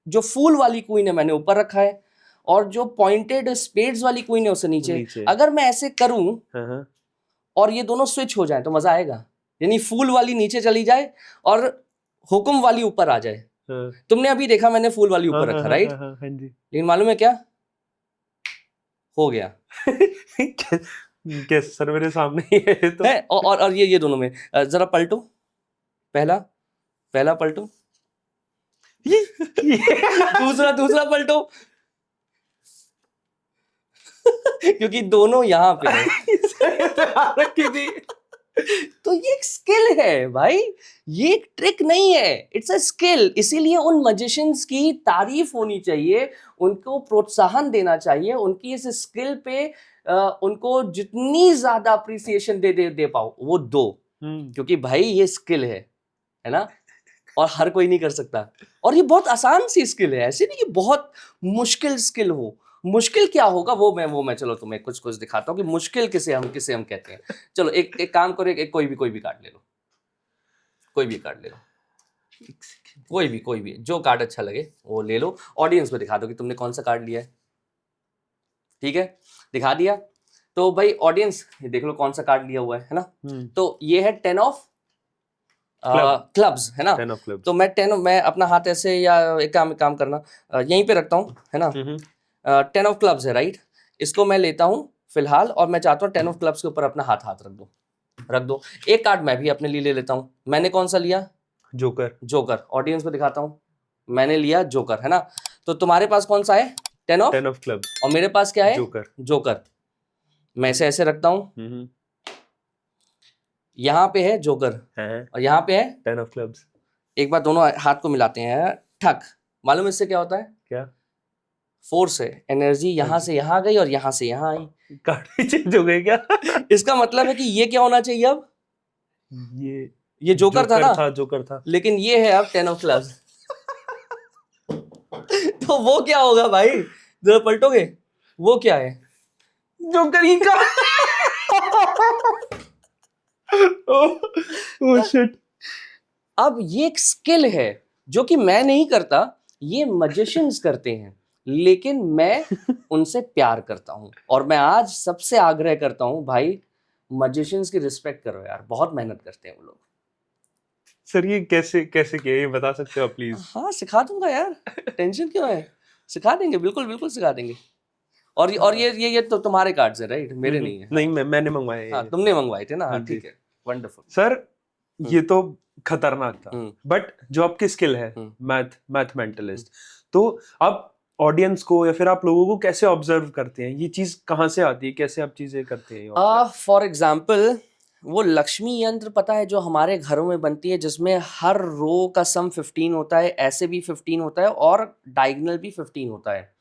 S1: जो फूल वाली क्वीन है, मैंने ऊपर रखा है, और जो पॉइंटेड स्पेड्स वाली क्वीन है उसे नीचे। अगर मैं ऐसे करूं और ये दोनों स्विच हो जाए तो मजा आएगा। यानी फूल वाली नीचे चली जाए और हुक्म वाली ऊपर आ जाए। तुमने अभी देखा मैंने फूल वाली ऊपर रखा, राइट। लेकिन मालूम है क्या हो गया?
S2: कैसे सर, मेरे सामने ही है तो
S1: है। और ये दोनों में जरा पलटो, पहला पलटो, दूसरा पलटो। क्योंकि दोनों यहाँ पे हैं। तो ये एक स्किल है भाई, ये एक ट्रिक नहीं है, इट्स अ स्किल। इसीलिए उन मैजिशियंस की तारीफ होनी चाहिए, उनको प्रोत्साहन देना चाहिए, उनकी इस स्किल पे उनको जितनी ज्यादा अप्रिसिएशन दे पाओ वो दो। क्योंकि भाई ये स्किल है ना, और हर कोई नहीं कर सकता। और ये बहुत आसान सी स्किल है, ऐसे नहीं कि बहुत मुश्किल स्किल हो। मुश्किल क्या होगा वो मैं चलो तुम्हें कुछ दिखाता हूँ कि मुश्किल किसे हम कहते हैं। चलो एक काम करो, एक कोई भी कार्ड ले लो, कोई भी जो कार्ड अच्छा लगे वो ले लो। ऑडियंस को दिखा दो कि तुमने कौन सा कार्ड लिया है, ठीक है। दिखा दिया तो भाई ऑडियंस देख लो कौन सा कार्ड लिया हुआ है ना। तो ये है 10 ऑफ क्लब्स, है ना। तो मैं अपना हाथ ऐसे, या एक काम करना, यहीं पे रखता हूँ, है ना। 10 ऑफ क्लब्स है, राइट। इसको मैं लेता हूँ फिलहाल, और मैं चाहता हूँ 10 ऑफ क्लब्स के ऊपर अपना हाथ रख दो। एक कार्ड मैं भी अपने लिए ले लेता हूँ। मैंने कौन सा लिया? जोकर। ऑडियंस को दिखाता हूँ, मैंने लिया जोकर, है ना। तो तुम्हारे पास कौन सा है? 10 ऑफ क्लब्स। और मेरे पास क्या है? जोकर। मैं इसे ऐसे रखता हूँ, यहाँ पे है जोकर और यहाँ पे है
S2: 10 ऑफ क्लब्स। एक
S1: बार दोनों हाथ को मिलाते हैं, ठक। मालूम इससे क्या होता है?
S2: क्या?
S1: फोर्स है, एनर्जी यहाँ से यहाँ गई और यहाँ से यहाँ आई।
S2: कार्ड चेंज हो गए क्या?
S1: इसका मतलब है कि ये क्या होना चाहिए अब? ये जोकर था, लेकिन ये है अब 10 ऑफ क्लब्स। तो वो क्या होगा भाई, जरा पलटोगे? वो क्या है? जोकर ही का।
S2: Oh shit.
S1: अब ये एक स्किल है जो कि मैं नहीं करता, ये मैजिशियंस करते हैं। लेकिन मैं उनसे प्यार करता हूँ और मैं आज सबसे आग्रह करता हूँ भाई मजिशियंस की रिस्पेक्ट करो यार, बहुत मेहनत करते हैं वो लोग।
S2: सर ये कैसे कैसे किया, ये बता सकते हो प्लीज?
S1: हाँ सिखा दूंगा यार, टेंशन क्यों है, सिखा देंगे, बिल्कुल बिल्कुल सिखा देंगे। और ये तो तुम्हारे कार्ड्स है राइट, मेरे नहीं है।
S2: नहीं, मैंने मंगवाए
S1: हाँ
S2: ये।
S1: तुमने मंगवाए थे ना,
S2: हाँ
S1: हाँ
S2: जी
S1: ठीक है, वंडरफुल।
S2: सर, ये तो खतरनाक था,
S1: हम्म
S2: बट जो आपकी स्किल है
S1: हम्म
S2: मैथमेंटलिस्ट, तो आप ऑडियंस को या फिर आप लोगों को कैसे ऑब्जर्व करते हैं? ये चीज कहाँ से आती है, कैसे आप चीजें करते हैं ऑब्जर्व?
S1: फॉर एग्जाम्पल वो लक्ष्मी यंत्र पता है जो हमारे घरों में बनती है, जिसमें हर रो का सम 15 होता है, ऐसे भी 15 होता है और डायगोनल भी 15 होता है।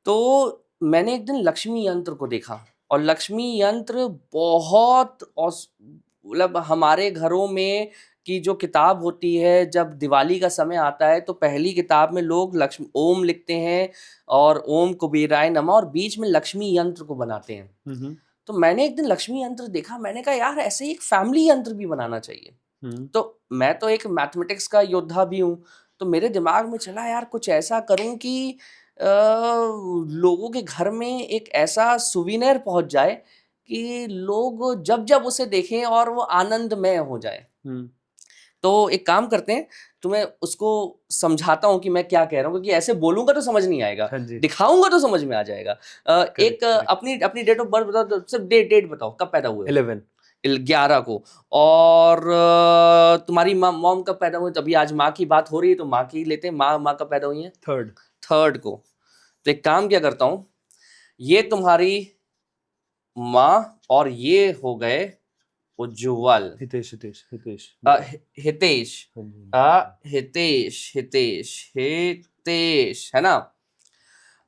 S1: तो मैंने एक दिन लक्ष्मी यंत्र को देखा और लक्ष्मी यंत्र बहुत मतलब हमारे घरों में की जो किताब होती है, जब दिवाली का समय आता है तो पहली किताब में लोग लक्ष्मी ओम लिखते हैं और ओम कुबेराय नमः और बीच में लक्ष्मी यंत्र को बनाते हैं। तो मैंने एक दिन लक्ष्मी यंत्र देखा, मैंने कहा यार ऐसे ही एक फैमिली यंत्र भी बनाना चाहिए। तो मैं तो एक मैथमेटिक्स का योद्धा भी हूँ, तो मेरे दिमाग में चला यार कुछ ऐसा करूं कि लोगों के घर में एक ऐसा सुविनेर पहुंच जाए कि लोग जब जब उसे देखें और वो आनंदमय हो जाए। तो एक काम करते हैं, तुम्हें उसको समझाता हूँ कि मैं क्या कह रहा हूँ, क्योंकि ऐसे बोलूंगा तो समझ नहीं आएगा,
S2: हाँ जी,
S1: दिखाऊंगा तो समझ में आ जाएगा। एक
S2: करेक्ट।
S1: अपनी अपनी डेट ऑफ बर्थ बताओ, तो सिर्फ डेट बताओ कब पैदा हुए हो।
S2: 11।
S1: 11 को। और तुम्हारी मॉम कब पैदा हुई, तभी आज माँ की बात हो रही है तो माँ की लेते हैं, माँ कब पैदा हुई है,
S2: 3rd।
S1: 3rd को। तो एक काम क्या करता हूँ, ये तुम्हारी माँ और ये हो गए उज्ज्वल,
S2: हितेश हितेश हितेश
S1: हितेश,
S2: हाँ जी।
S1: हितेश है ना।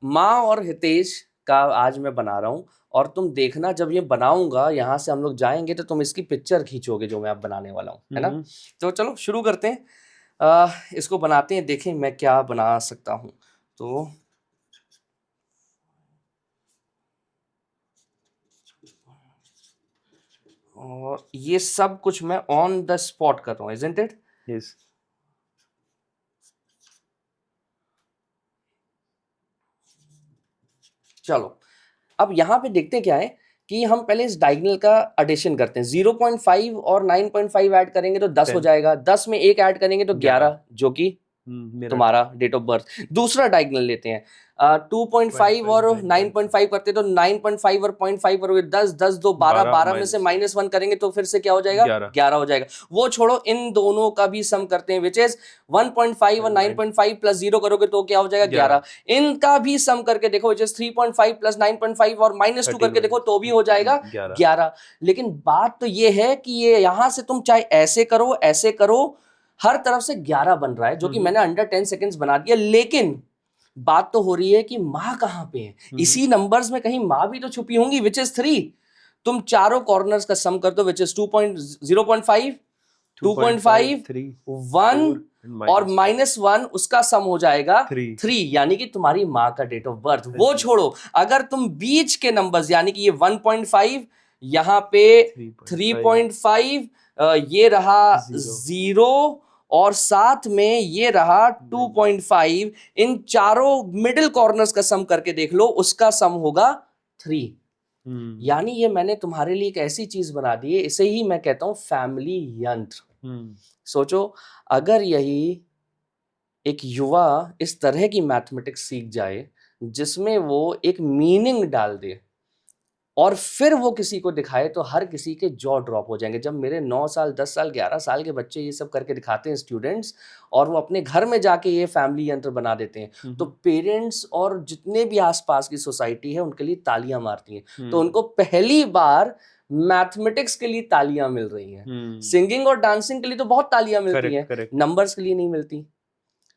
S1: माँ और हितेश का आज मैं बना रहा हूँ और तुम देखना जब ये बनाऊंगा, यहाँ से हम लोग जाएंगे तो तुम इसकी पिक्चर खींचोगे जो मैं अब बनाने वाला हूँ, है ना। तो चलो शुरू करते हैं, इसको बनाते हैं, देखें मैं क्या बना सकता हूँ। तो और ये सब कुछ मैं ऑन द स्पॉट कर रहा हूँ, इजंट इट।
S2: यस।
S1: चलो अब यहाँ पे देखते क्या है कि हम पहले इस डायगोनल का एडिशन करते हैं। 0.5 और 9.5 ऐड करेंगे तो 10 हो
S2: 10।
S1: जाएगा, 10 में एक ऐड करेंगे तो 11, जो कि
S2: मेरा
S1: तुम्हारा डेट ऑफ बर्थ। दूसरा डायगोनल लेते हैं, 2.5 और 9.5 करते तो 9.5 और 0.5 करोगे 10, 10 दो 12, 12 में से -1 करेंगे तो फिर से क्या हो जाएगा, 11 हो जाएगा। वो छोड़ो, इन दोनों का भी सम करते हैं, विच इज 1.5 और 9.5 प्लस 0 करोगे तो क्या हो जाएगा, 11। इनका भी सम करके देखो, विच इज 3.5 प्लस 9.5 और -2 करके देखो तो भी हो जाएगा 11। लेकिन बात तो ये है कि ये यहां से तुम चाहे ऐसे करो, हर तरफ से 11 बन रहा है, जो कि मैंने अंडर 10 सेकेंड्स बना दिया। लेकिन बात तो हो रही है कि माँ कहाँ पे है, इसी नंबर्स में कहीं माँ भी तो छुपी होंगी, विच इज 3। तुम चारों कॉर्नर्स का सम कर दो, विच इज 0.5, 2.5, 1 और -1, उसका सम हो जाएगा 3, यानी कि तुम्हारी माँ का डेट ऑफ बर्थ। वो छोड़ो, अगर तुम बीच के नंबर्स यानी कि ये 1.5, यहाँ पे 3.5, ये रहा 0 और साथ में ये रहा 2.5, इन चारों मिडिल कॉर्नर्स का सम करके देख लो, उसका सम होगा 3। यानी ये मैंने तुम्हारे लिए एक ऐसी चीज बना दी है, इसे ही मैं कहता हूं फैमिली यंत्र। सोचो अगर यही एक युवा इस तरह की मैथमेटिक्स सीख जाए जिसमें वो एक मीनिंग डाल दे और फिर वो किसी को दिखाए, तो हर किसी के जॉ ड्रॉप हो जाएंगे। जब मेरे 9 साल 10 साल 11 साल के बच्चे ये सब करके दिखाते हैं स्टूडेंट्स, और वो अपने घर में जाके ये फैमिली यंत्र बना देते हैं, तो पेरेंट्स और जितने भी आसपास की सोसाइटी है उनके लिए तालियां मारती हैं। तो उनको पहली बार मैथमेटिक्स के लिए तालियां मिल रही हैं। सिंगिंग और डांसिंग के लिए तो बहुत तालियां मिलती हैं, नंबर्स के लिए नहीं मिलती।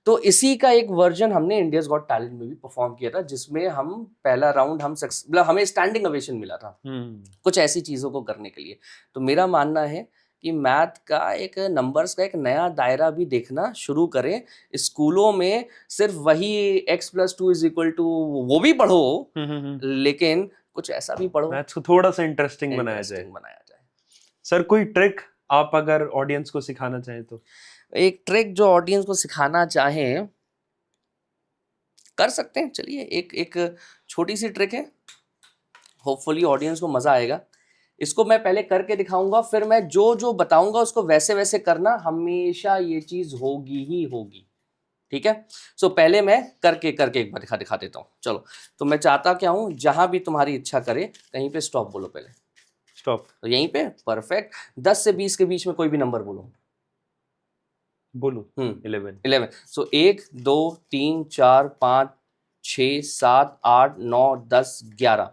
S1: तो इसी का एक वर्जन हमने इंडियाज गॉट टैलेंट में भी परफॉर्म किया था, जिसमें हम पहला राउंड मतलब हमें स्टैंडिंग ओवेशन मिला था कुछ ऐसी चीजों को करने के लिए। तो मेरा मानना है कि मैथ का एक नंबर्स का एक नया दायरा भी देखना शुरू करें। स्कूलों में सिर्फ वही x+2 = वो भी पढ़ो, लेकिन कुछ ऐसा भी पढ़ो,
S2: मैथ्स को थोड़ा सा इंटरेस्टिंग बनाया जाए। सर कोई ट्रिक आप अगर ऑडियंस को सिखाना चाहें तो?
S1: एक ट्रिक जो ऑडियंस को सिखाना चाहें, कर सकते हैं। चलिए एक एक छोटी सी ट्रिक है, होपफुली ऑडियंस को मजा आएगा। इसको मैं पहले करके दिखाऊंगा, फिर मैं जो जो बताऊंगा उसको वैसे वैसे करना, हमेशा ये चीज होगी ही होगी, ठीक है। सो पहले मैं करके करके एक बार दिखा देता हूँ। चलो, तो मैं चाहता क्या हूँ, जहां भी तुम्हारी इच्छा करे कहीं पे स्टॉप बोलो पहले।
S2: स्टॉप।
S1: तो यहीं पे परफेक्ट। 10 से 20 के बीच में कोई भी नंबर बोलो।
S2: बोलूं? 11।
S1: 11। सो 1 2 3 4 5 6 7 8 9 10 11।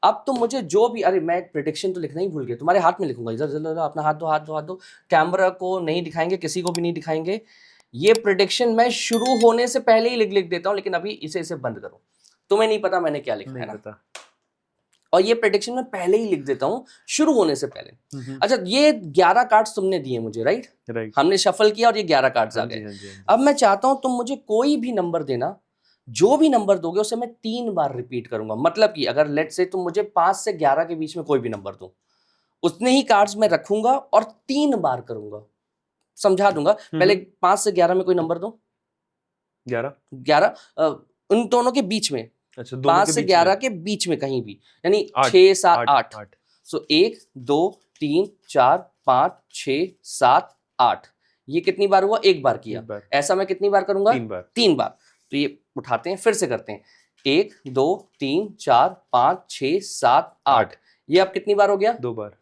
S1: अब तुम मुझे जो भी, अरे मैं एक प्रिडिक्शन तो लिखना ही भूल गया, तुम्हारे हाथ में लिखूंगा। इधर इधर अपना हाथ दो, हाथ दो, हाथ दो। कैमरा को नहीं दिखाएंगे, किसी को भी नहीं दिखाएंगे। ये प्रिडिक्शन मैं शुरू होने से पहले ही लिख देता हूँ, लेकिन अभी इसे बंद करो। तुम्हें नहीं पता मैंने क्या लिखा है ना,
S2: पता।
S1: और ये प्रेडिक्शन मैं पहले ही लिख देता हूँ शुरू होने से पहले। अच्छा, ये 11 कार्ड्स तुमने दिए मुझे, राइट? हमने शफल किया और ये 11 कार्ड्स आ गए। अब मैं चाहता हूं तुम मुझे कोई भी नंबर देना, जो भी नंबर दोगे उसे मैं 3 बार रिपीट करूंगा। मतलब कि अगर लेट से तुम मुझे 5 से 11 के बीच में कोई भी नंबर दो, उतने ही कार्ड्स मैं रखूंगा और 3 बार करूंगा। समझा दूंगा। पहले 5 से 11 में कोई नंबर दो। 11 उन दोनों के बीच में। अच्छा, 5 से 11 के बीच में कहीं भी, यानी 6 7 8। सो 1 2 3 4 5 6 7 8। ये कितनी बार हुआ? एक बार किया। ऐसा मैं कितनी बार करूंगा? 3 बार। तो ये उठाते हैं, फिर से करते हैं। 1 2 3 4 5 6 7 8। ये अब कितनी बार हो गया?
S2: 2 बार।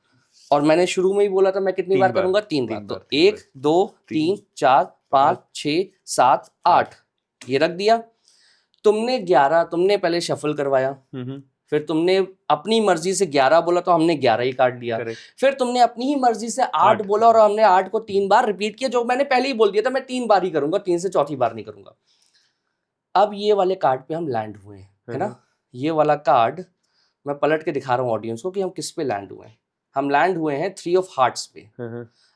S1: और मैंने शुरू में ही बोला था मैं कितनी बार करूंगा? 3 बार। तो 1 2 3 4 5 6 7 8 ये रख दिया। तुमने 11, तुमने पहले शफल करवाया, फिर तुमने अपनी मर्जी से 11 बोला तो हमने 11 ही काट दिया। फिर तुमने अपनी ही मर्जी से 8 बोला और हमने 8 को 3 बार रिपीट किया, जो मैंने पहले ही बोल दिया था मैं 3 बार ही करूंगा, 3 से चौथी बार नहीं करूंगा। अब ये वाले कार्ड पे हम लैंड हुए हैं, है ना? ये वाला कार्ड मैं पलट के दिखा रहा हूँ ऑडियंस को कि हम किस पे लैंड हुए हैं। हम लैंड हुए हैं 3 ऑफ हार्ट्स पे।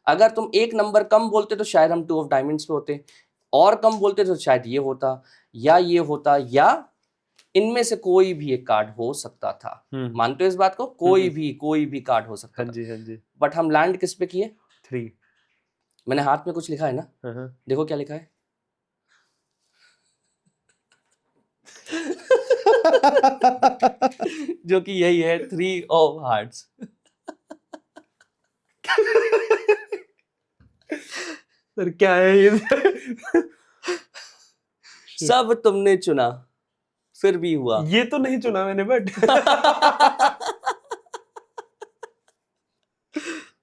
S1: अगर तुम एक नंबर कम बोलते तो शायद हम 2 ऑफ डायमंड्स पे होते, और कम बोलते तो शायद ये होता या ये होता, या इनमें से कोई भी एक कार्ड हो सकता था। मानते हो इस बात को? कोई भी कार्ड हो सकता था। हाँ जी। बट हम लैंड किस पे किए?
S2: 3।
S1: मैंने हाथ में कुछ लिखा है ना, देखो क्या लिखा है। जो कि यही है, 3 ऑफ हार्ट्स।
S2: सर क्या है ये?
S1: सब तुमने चुना, फिर भी हुआ।
S2: ये तो नहीं चुना मैंने, बट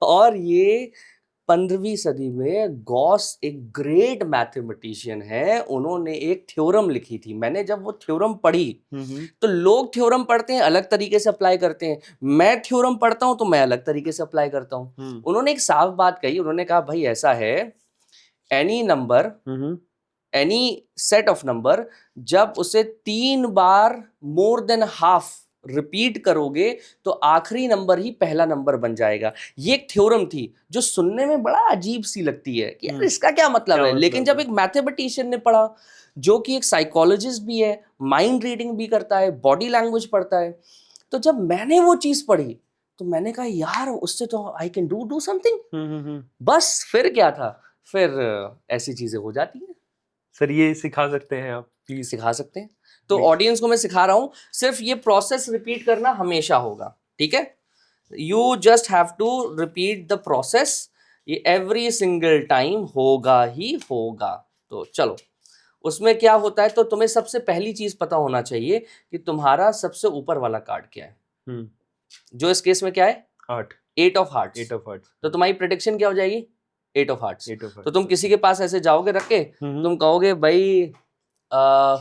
S1: और ये 15वीं सदी में गॉस एक ग्रेट मैथमेटिशियन है, उन्होंने एक थ्योरम लिखी थी। मैंने जब वो थ्योरम पढ़ी, तो लोग थ्योरम पढ़ते हैं अलग तरीके से अप्लाई करते हैं, मैं थ्योरम पढ़ता हूं तो मैं अलग तरीके से अप्लाई करता हूं। उन्होंने एक साफ बात कही, उन्होंने कहा भाई ऐसा है, any number, any set of number, जब उसे 3 बार मोर देन हाफ रिपीट करोगे तो आखिरी नंबर ही पहला नंबर बन जाएगा। ये एक थ्योरम थी जो सुनने में बड़ा अजीब सी लगती है कि यार इसका क्या मतलब है, लेकिन जब एक मैथमेटिशियन ने पढ़ा, जो कि एक साइकोलॉजिस्ट भी है, माइंड रीडिंग भी करता है, बॉडी लैंग्वेज पढ़ता है, तो जब मैंने वो चीज पढ़ी तो मैंने कहा यार उससे तो आई कैन डू समथिंग। बस फिर क्या था, फिर ऐसी चीजें हो जाती है।
S2: सर ये सिखा सकते हैं आप? प्लीज
S1: सिखा सकते हैं। तो ऑडियंस को मैं सिखा रहा हूं, सिर्फ ये प्रोसेस रिपीट करना हमेशा होगा, ठीक है? You just have to repeat the process, ये एवरी सिंगल टाइम होगा ही होगा। तो चलो, उसमें क्या होता है, तो तुम्हें सबसे पहली चीज पता होना चाहिए कि तुम्हारा सबसे ऊपर वाला कार्ड क्या है। जो इस केस में क्या है? 8 ऑफ हार्ट्स। तो तुम्हारी प्रेडिक्शन क्या हो जाएगी? 8 ऑफ हार्ट्स। तो तुम किसी के पास ऐसे जाओगे रख के, तुम कहोगे भाई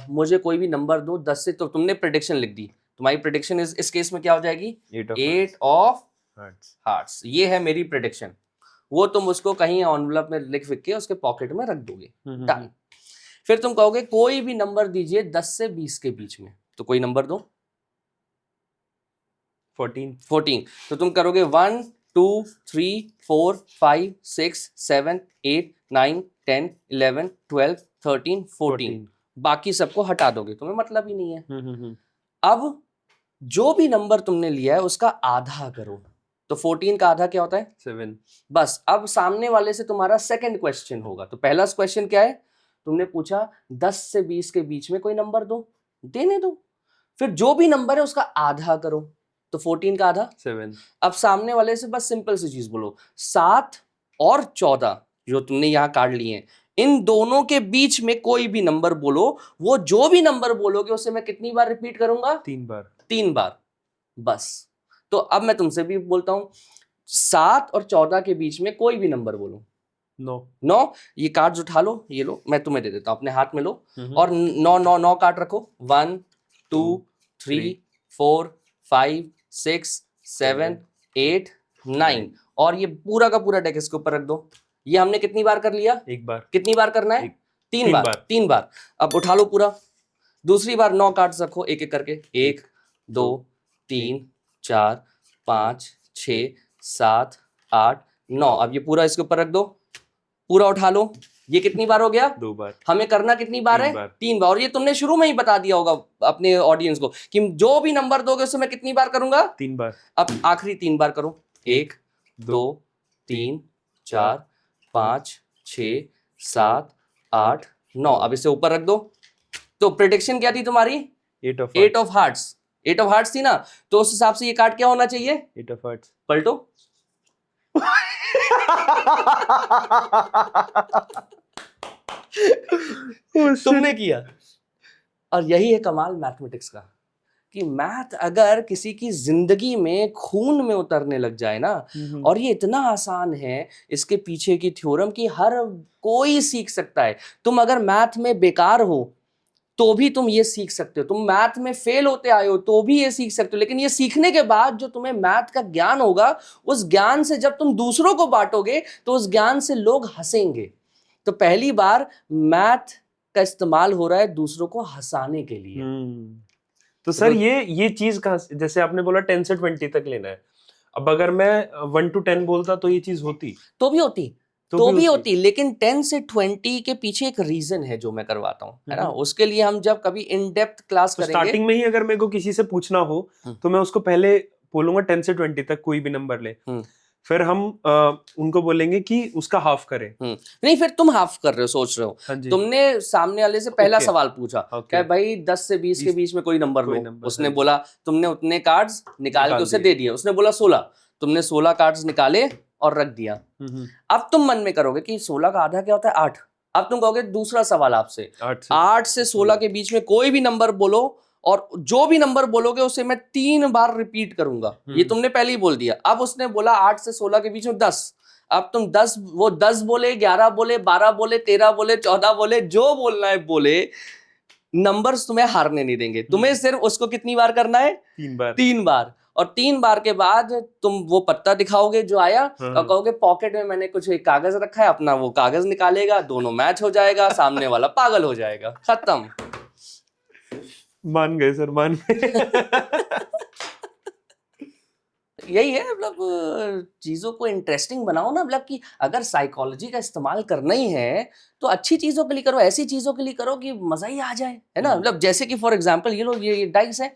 S1: मुझे कोई भी नंबर दो 10 से, तो तुमने प्रेडिक्शन लिख दी, तुम्हारी प्रेडिक्शन इस केस में क्या हो जाएगी? 8 ऑफ हार्ट्स। ये है मेरी प्रेडिक्शन। वो तुम उसको कहीं एनवलप में लिख के उसके पॉकेट में रख दोगे। डन। फिर तुम कहोगे कोई भी नंबर दीजिए 10 से 20 के बीच में, तो कोई नंबर दो। 14। तो तुम करोगे 1 2 3 4 5 6 7 8 9 10 11 12 13 14। बाकी सबको हटा दोगे, तुम्हें मतलब ही नहीं है। अब जो भी नंबर तुमने लिया है उसका आधा करो, तो 14 का आधा क्या होता है? 7। बस अब सामने वाले से तुम्हारा सेकंड क्वेश्चन होगा। तो पहला क्वेश्चन क्या है? तुमने पूछा 10 से 20 के बीच में कोई नंबर दो, देने दो। फिर जो भी नंबर है उसका आधा करो, तो 14 का आधा
S2: 7।
S1: अब सामने वाले से बस सिंपल सी चीज बोलो, 7 और 14 जो तुमने यहाँ काट लिए हैं, इन दोनों के बीच में कोई भी नंबर बोलो, वो जो भी नंबर बोलोगे उसे मैं कितनी बार रिपीट करूंगा?
S2: 3 बार।
S1: 3 बार, बस। तो अब मैं तुमसे भी बोलता हूं, 7 और 14 के बीच में कोई भी नंबर बोलो। 9 ये कार्ड्स उठा लो, ये लो, मैं तुम्हें दे देता हूं, अपने हाथ में लो और 9 कार्ड रखो। 1 2 3 4 5 6 7 8 9 और ये पूरा का पूरा डेक इसके ऊपर रख दो। ये हमने कितनी बार कर लिया?
S2: 1 बार।
S1: कितनी बार करना है? 3 बार। 3 बार। अब उठा लो पूरा। दूसरी बार 9 कार्ड्स रखो एक एक करके, 1 2 3 4 5 6 7 8 9। अब ये पूरा इसके ऊपर रख दो, पूरा उठा लो। ये कितनी बार हो गया?
S2: 2 बार।
S1: हमें करना कितनी बार है? 3 बार। और ये तुमने शुरू में ही बता दिया होगा अपने ऑडियंस को कि जो भी नंबर दोगे उससे मैं कितनी बार करूंगा?
S2: 3 बार।
S1: अब आखिरी 3 बार करो, 1 2 3 4 5 6 7 8 9। अब इसे ऊपर रख दो। तो प्रेडिक्शन क्या थी तुम्हारी? 8 ऑफ हार्ट्स। 8 ऑफ हार्ट्स थी ना, तो उस हिसाब से ये कार्ड क्या होना चाहिए?
S2: 8 ऑफ हार्ट्स।
S1: पलटो। तुमने किया। और यही है कमाल मैथमेटिक्स का, कि मैथ अगर किसी की जिंदगी में खून में उतरने लग जाए ना, और ये इतना आसान है इसके पीछे की थ्योरम कि हर कोई सीख सकता है। तुम अगर मैथ में बेकार हो तो भी तुम ये सीख सकते हो, तुम मैथ में फेल होते आए हो तो भी ये सीख सकते हो, लेकिन ये सीखने के बाद जो तुम्हें मैथ का ज्ञान होगा, उस ज्ञान से जब तुम दूसरों को बांटोगे तो उस ज्ञान से लोग हंसेंगे। तो पहली बार मैथ का इस्तेमाल हो रहा है दूसरों को हंसाने के लिए।
S2: तो सर ये चीज कहाँ से, जैसे आपने बोला 10 से 20 तक लेना है, अब अगर मैं 1 to 10 बोलता तो ये चीज होती?
S1: तो भी होती, लेकिन 10 से 20 के पीछे एक रीजन है जो मैं करवाता हूँ, है ना। उसके लिए हम जब कभी इन डेप्थ क्लास
S2: तो
S1: करेंगे।
S2: स्टार्टिंग में ही अगर मेरे को किसी से पूछना हो तो मैं उसको पहले बोलूंगा 10 से 20 तक कोई भी नंबर ले, फिर हम उनको बोलेंगे कि उसका हाफ करें।
S1: नहीं, फिर तुम हाफ कर रहे हो, सोच रहे हो।
S2: हाँ जी।
S1: तुमने सामने वाले से पहला सवाल पूछा, क्या भाई 10 से 20 के बीच में कोई नंबर लो। उसने बोला, तुमने उतने कार्ड्स निकाल के उसे दे दिए। उसने बोला 16, तुमने 16 कार्ड्स निकाले और रख दिया। अब तुम मन में करोगे कि 16 का आधा क्या होता है? 8। अब तुम कहोगे दूसरा सवाल आपसे, 8 से 16 के बीच में कोई भी नंबर बोलो और जो भी नंबर बोलोगे उसे मैं 3 बार रिपीट करूंगा। ये तुमने पहले ही बोल दिया। अब उसने बोला 8 से 16 के बीच में 10। अब तुम 10, वो 10 बोले, 11 बोले, 12 बोले, 13 बोले, 14 बोले, जो बोलना है बोले, नंबर्स तुम्हें हारने नहीं देंगे। तुम्हें सिर्फ उसको कितनी बार करना है?
S2: 3 बार।
S1: 3 बार। और 3 बार के बाद तुम वो पत्ता दिखाओगे जो आया और कहोगे पॉकेट में मैंने कुछ एक कागज रखा है, अपना वो कागज निकालेगा, दोनों मैच हो जाएगा, सामने वाला पागल हो जाएगा, खत्म।
S2: मान गए सर, मान गए।
S1: यही है, मतलब चीजों को इंटरेस्टिंग बनाओ ना। मतलब कि अगर साइकोलॉजी का इस्तेमाल करना ही है तो अच्छी चीजों के लिए करो, ऐसी चीजों के लिए करो कि मजा ही आ जाए, है ना। मतलब जैसे कि फॉर एग्जांपल ये लो, ये डाइस है,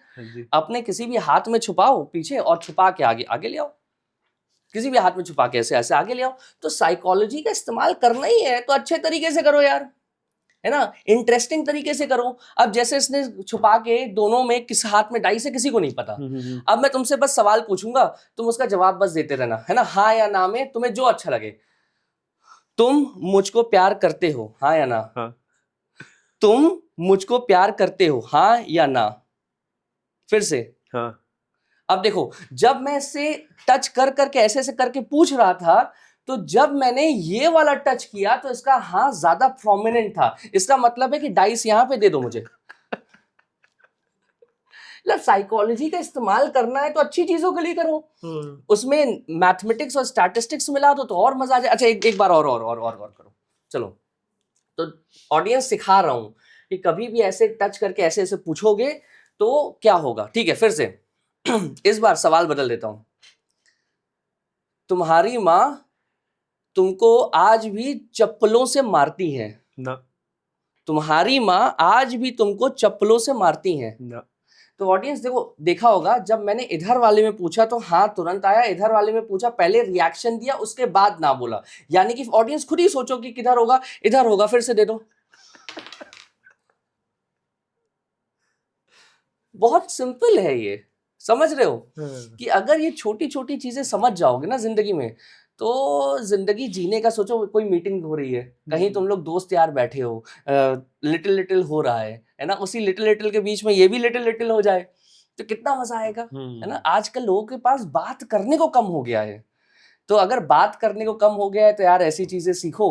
S1: अपने किसी भी हाथ में छुपाओ पीछे और छुपा के आगे आगे ले आओ, किसी भी हाथ में छुपा के ऐसे ऐसे आगे ले आओ। तो साइकोलॉजी का इस्तेमाल करना ही है तो अच्छे तरीके से करो यार, है ना, इंटरेस्टिंग तरीके से करो। अब जैसे इसने छुपा के दोनों में किस हाथ में डाइस है किसी को नहीं पता। अब मैं तुमसे बस सवाल पूछूंगा, तुम उसका जवाब बस देते रहना, है ना, हाँ या ना में, तुम्हें जो अच्छा लगे। तुम मुझको प्यार करते हो, हाँ या ना?
S2: हाँ।
S1: तुम मुझको प्यार करते हो, हाँ या ना? फिर से
S2: हाँ।
S1: अब देखो, जब मैं इससे टच कर करके ऐसे ऐसे करके पूछ रहा था, तो जब मैंने ये वाला टच किया तो इसका हाँ ज्यादा प्रोमिनेंट था। इसका मतलब है कि डाइस यहां पे दे दो मुझे। साइकोलॉजी का इस्तेमाल करना है तो अच्छी चीजों के लिए करो, उसमें मैथमेटिक्स और स्टैटिस्टिक्स मिला दो तो और मजा आ जाए। अच्छा, एक बार और करो, चलो। तो ऑडियंस सिखा रहा हूं कि कभी भी ऐसे टच करके ऐसे ऐसे पूछोगे तो क्या होगा। ठीक है, फिर से इस बार सवाल बदल देता हूं। तुम्हारी माँ तुमको आज भी चप्पलों से मारती है
S2: ना?
S1: तुम्हारी माँ आज भी तुमको चप्पलों से मारती है
S2: ना?
S1: तो ऑडियंस देखो, देखा होगा जब मैंने इधर वाले में पूछा तो हाँ तुरंत आया, इधर वाले में पूछा पहले रिएक्शन दिया उसके बाद ना बोला। यानी कि ऑडियंस खुद ही सोचो कि किधर होगा, इधर होगा। फिर से दे दो। बहुत सिंपल है ये, समझ रहे हो
S2: हाँ।
S1: कि अगर ये छोटी छोटी चीजें समझ जाओगे ना जिंदगी में, तो जिंदगी जीने का सोचो। कोई मीटिंग हो रही है, कहीं तुम लोग दोस्त यार बैठे हो, लिटिल लिटिल हो रहा है ना, उसी लिटिल लिटिल के बीच में ये भी लिटिल लिटिल हो जाए तो कितना मजा आएगा, है ना। आजकल लोगों के पास बात करने को कम हो गया है, तो अगर बात करने को कम हो गया है तो यार ऐसी चीजें सीखो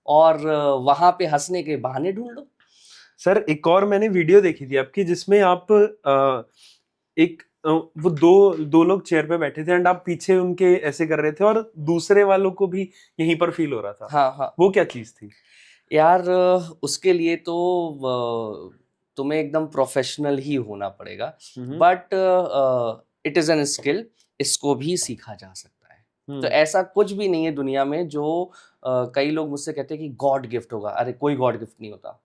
S1: और वहां पे हंसने के बहाने ढूंढ लो।
S2: सर एक और मैंने वीडियो देखी थी आपकी जिसमें आप वो दो लोग चेयर पे बैठे थे एंड आप पीछे उनके ऐसे कर रहे थे और दूसरे वालों को भी यहीं पर फील हो रहा था।
S1: हाँ हाँ
S2: वो क्या चीज थी?
S1: यार, उसके लिए तो तुम्हें एकदम प्रोफेशनल ही होना पड़ेगा, but it is an skill, इसको भी सीखा जा सकता है। तो ऐसा कुछ भी नहीं है दुनिया में जो कई लोग मुझसे कहते हैं कि गॉड गिफ्ट होगा। अरे कोई गॉड गिफ्ट नहीं होता।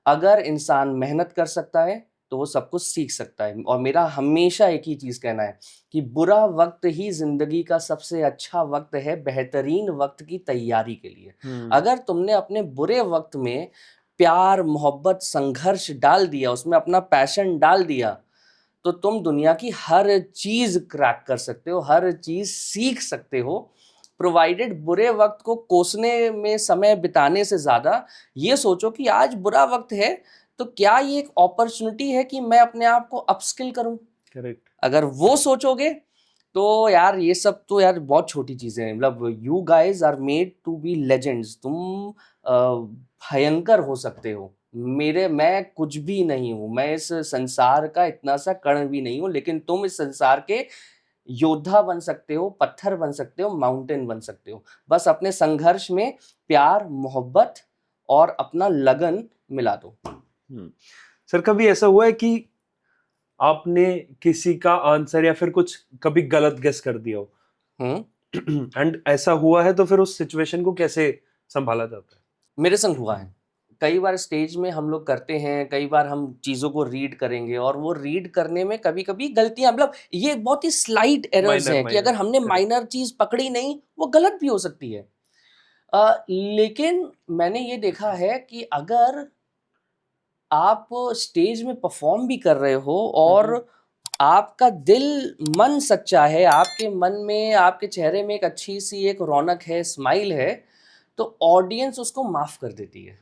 S1: अगर इंसान मेहनत कर सकता है तो वो सब कुछ सीख सकता है। और मेरा हमेशा एक ही चीज़ कहना है कि बुरा वक्त ही ज़िंदगी का सबसे अच्छा वक्त है बेहतरीन वक्त की तैयारी के लिए। अगर तुमने अपने बुरे वक्त में प्यार, मोहब्बत, संघर्ष डाल दिया, उसमें अपना पैशन डाल दिया, तो तुम दुनिया की हर चीज़ क्रैक कर सकते हो, हर चीज़ सीख सकते हो। प्रोवाइडेड बुरे वक्त को कोसने में समय बिताने से ज़्यादा ये सोचो कि आज बुरा वक्त है, तो क्या ये एक अपॉर्चुनिटी है कि मैं अपने आप को अपस्किल करूं।
S2: करेक्ट।
S1: अगर वो सोचोगे तो यार ये सब तो यार बहुत छोटी चीजें हैं। मतलब you guys are made to be legends. तुम भयंकर हो सकते हो। मैं कुछ भी नहीं हूं, मैं इस संसार का इतना सा कण भी नहीं हूं, लेकिन तुम इस संसार के योद्धा बन सकते हो, पत्थर बन सकते हो, माउंटेन बन सकते हो। बस अपने संघर्ष में प्यार, मोहब्बत और अपना लगन मिला दो।
S2: सर कभी ऐसा हुआ है कि आपने किसी का आंसर या फिर कुछ कभी गलत गेस कर दिया हो एंड ऐसा हुआ है तो फिर उस सिचुएशन को कैसे संभाला जाता है?
S1: मेरे संग हुआ है। कई बार स्टेज में हम लोग करते हैं, कई बार हम चीज़ों को रीड करेंगे और वो रीड करने में कभी-कभी गलतियाँ, मतलब ये बहुत ही स्लाइट एरर्स
S2: माइनर
S1: हैं कि
S2: माइनर।
S1: अगर हमने
S2: करेक्ट।
S1: माइनर चीज़ पकड़ी नहीं, वो गलत भी हो सकती है। लेकिन मैंने ये देखा है कि अगर आप स्टेज में परफॉर्म भी कर रहे हो और आपका दिल मन सच्चा है, आपके मन में, आपके चेहरे में एक अच्छी सी एक रौनक है, स्माइल है, तो ऑडियंस उसको माफ कर देती है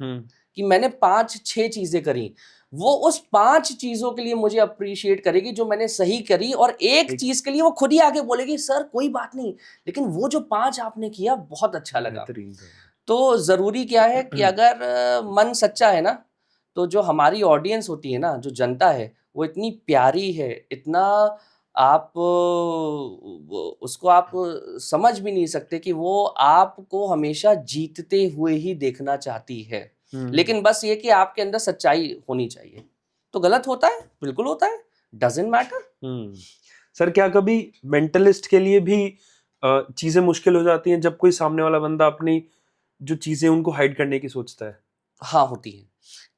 S1: कि मैंने 5-6 चीजें करी। वो उस 5 चीजों के लिए मुझे अप्रिशिएट करेगी जो मैंने सही करी, और एक चीज के लिए वो खुद ही आके बोलेगी सर कोई बात नहीं, लेकिन वो जो 5 आपने किया बहुत अच्छा लगा।
S2: बेहतरीन था।
S1: तो ज़रूरी क्या है कि अगर मन सच्चा है ना, तो जो हमारी ऑडियंस होती है ना, जो जनता है, वो इतनी प्यारी है, इतना आप उसको आप समझ भी नहीं सकते कि वो आपको हमेशा जीतते हुए ही देखना चाहती है। लेकिन बस ये कि आपके अंदर सच्चाई होनी चाहिए। तो गलत होता है, बिल्कुल होता है, डज़न्ट मैटर।
S2: सर क्या कभी मेंटलिस्ट के लिए भी चीजें मुश्किल हो जाती हैं जब कोई सामने वाला बंदा अपनी जो चीजें उनको हाइड करने की सोचता है?
S1: हाँ, होती है।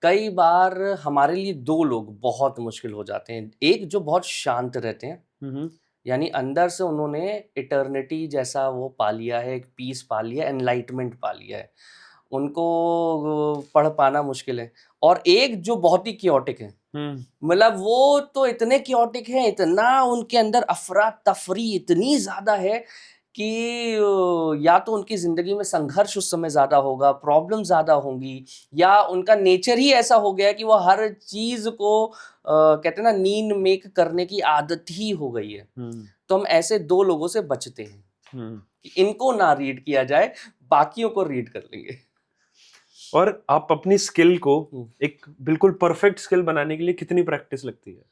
S1: कई बार हमारे लिए 2 लोग बहुत मुश्किल हो जाते हैं। एक जो बहुत शांत रहते हैं, यानी अंदर से उन्होंने इटर्निटी जैसा वो पा लिया है, एक पीस पा लिया है, एनलाइटमेंट पा लिया है। उनको पढ़ पाना मुश्किल है। और एक जो बहुत ही chaotic है, मतलब वो तो इतने chaotic हैं, इतना उनके अंदर अफ़रा-तफ़री इतनी ज़्यादा है कि या तो उनकी ज़िंदगी में संघर्ष उस समय ज़्यादा होगा, प्रॉब्लम ज़्यादा होंगी, या उनका नेचर ही ऐसा हो गया है कि वो हर चीज़ को कहते हैं ना नींद मेक करने की आदत ही हो गई है। तो हम ऐसे 2 लोगों से बचते हैं कि इनको ना रीड किया जाए, बाकियों को रीड कर लेंगे।
S2: और आप अपनी स्किल को एक बिल्कुल परफेक्ट स्किल बनाने के लिए कितनी प्रैक्टिस लगती है?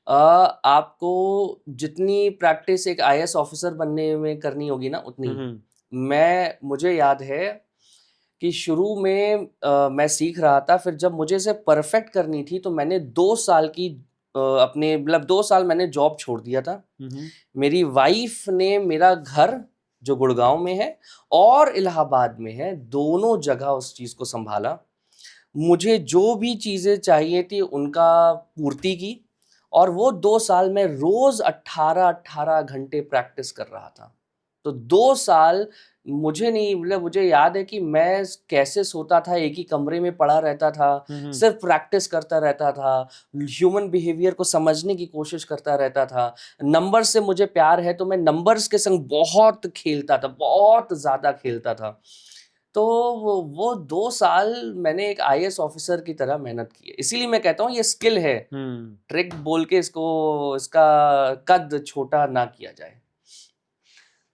S1: आपको जितनी प्रैक्टिस एक आईएएस ऑफिसर बनने में करनी होगी ना, उतनी मुझे याद है कि शुरू में मैं सीख रहा था, फिर जब मुझे इसे परफेक्ट करनी थी तो मैंने 2 साल की अपने मतलब 2 साल मैंने जॉब छोड़ दिया था। मेरी वाइफ ने मेरा घर जो गुड़गांव में है और इलाहाबाद में है, दोनों जगह उस चीज़ को सँभाला। मुझे जो भी चीज़ें चाहिए थी उनका पूर्ति की, और वो 2 साल में रोज़ 18-18 घंटे प्रैक्टिस कर रहा था। तो 2 साल मुझे नहीं, मतलब मुझे याद है कि मैं कैसे सोता था, एक ही कमरे में पड़ा रहता था, सिर्फ प्रैक्टिस करता रहता था, ह्यूमन बिहेवियर को समझने की कोशिश करता रहता था। नंबर से मुझे प्यार है तो मैं नंबर्स के संग बहुत खेलता था, बहुत ज़्यादा खेलता था। तो वो 2 साल मैंने एक आईएएस ऑफिसर की तरह मेहनत की है। इसीलिए मैं कहता हूँ ये स्किल है, ट्रिक बोल के इसका कद छोटा ना किया जाए।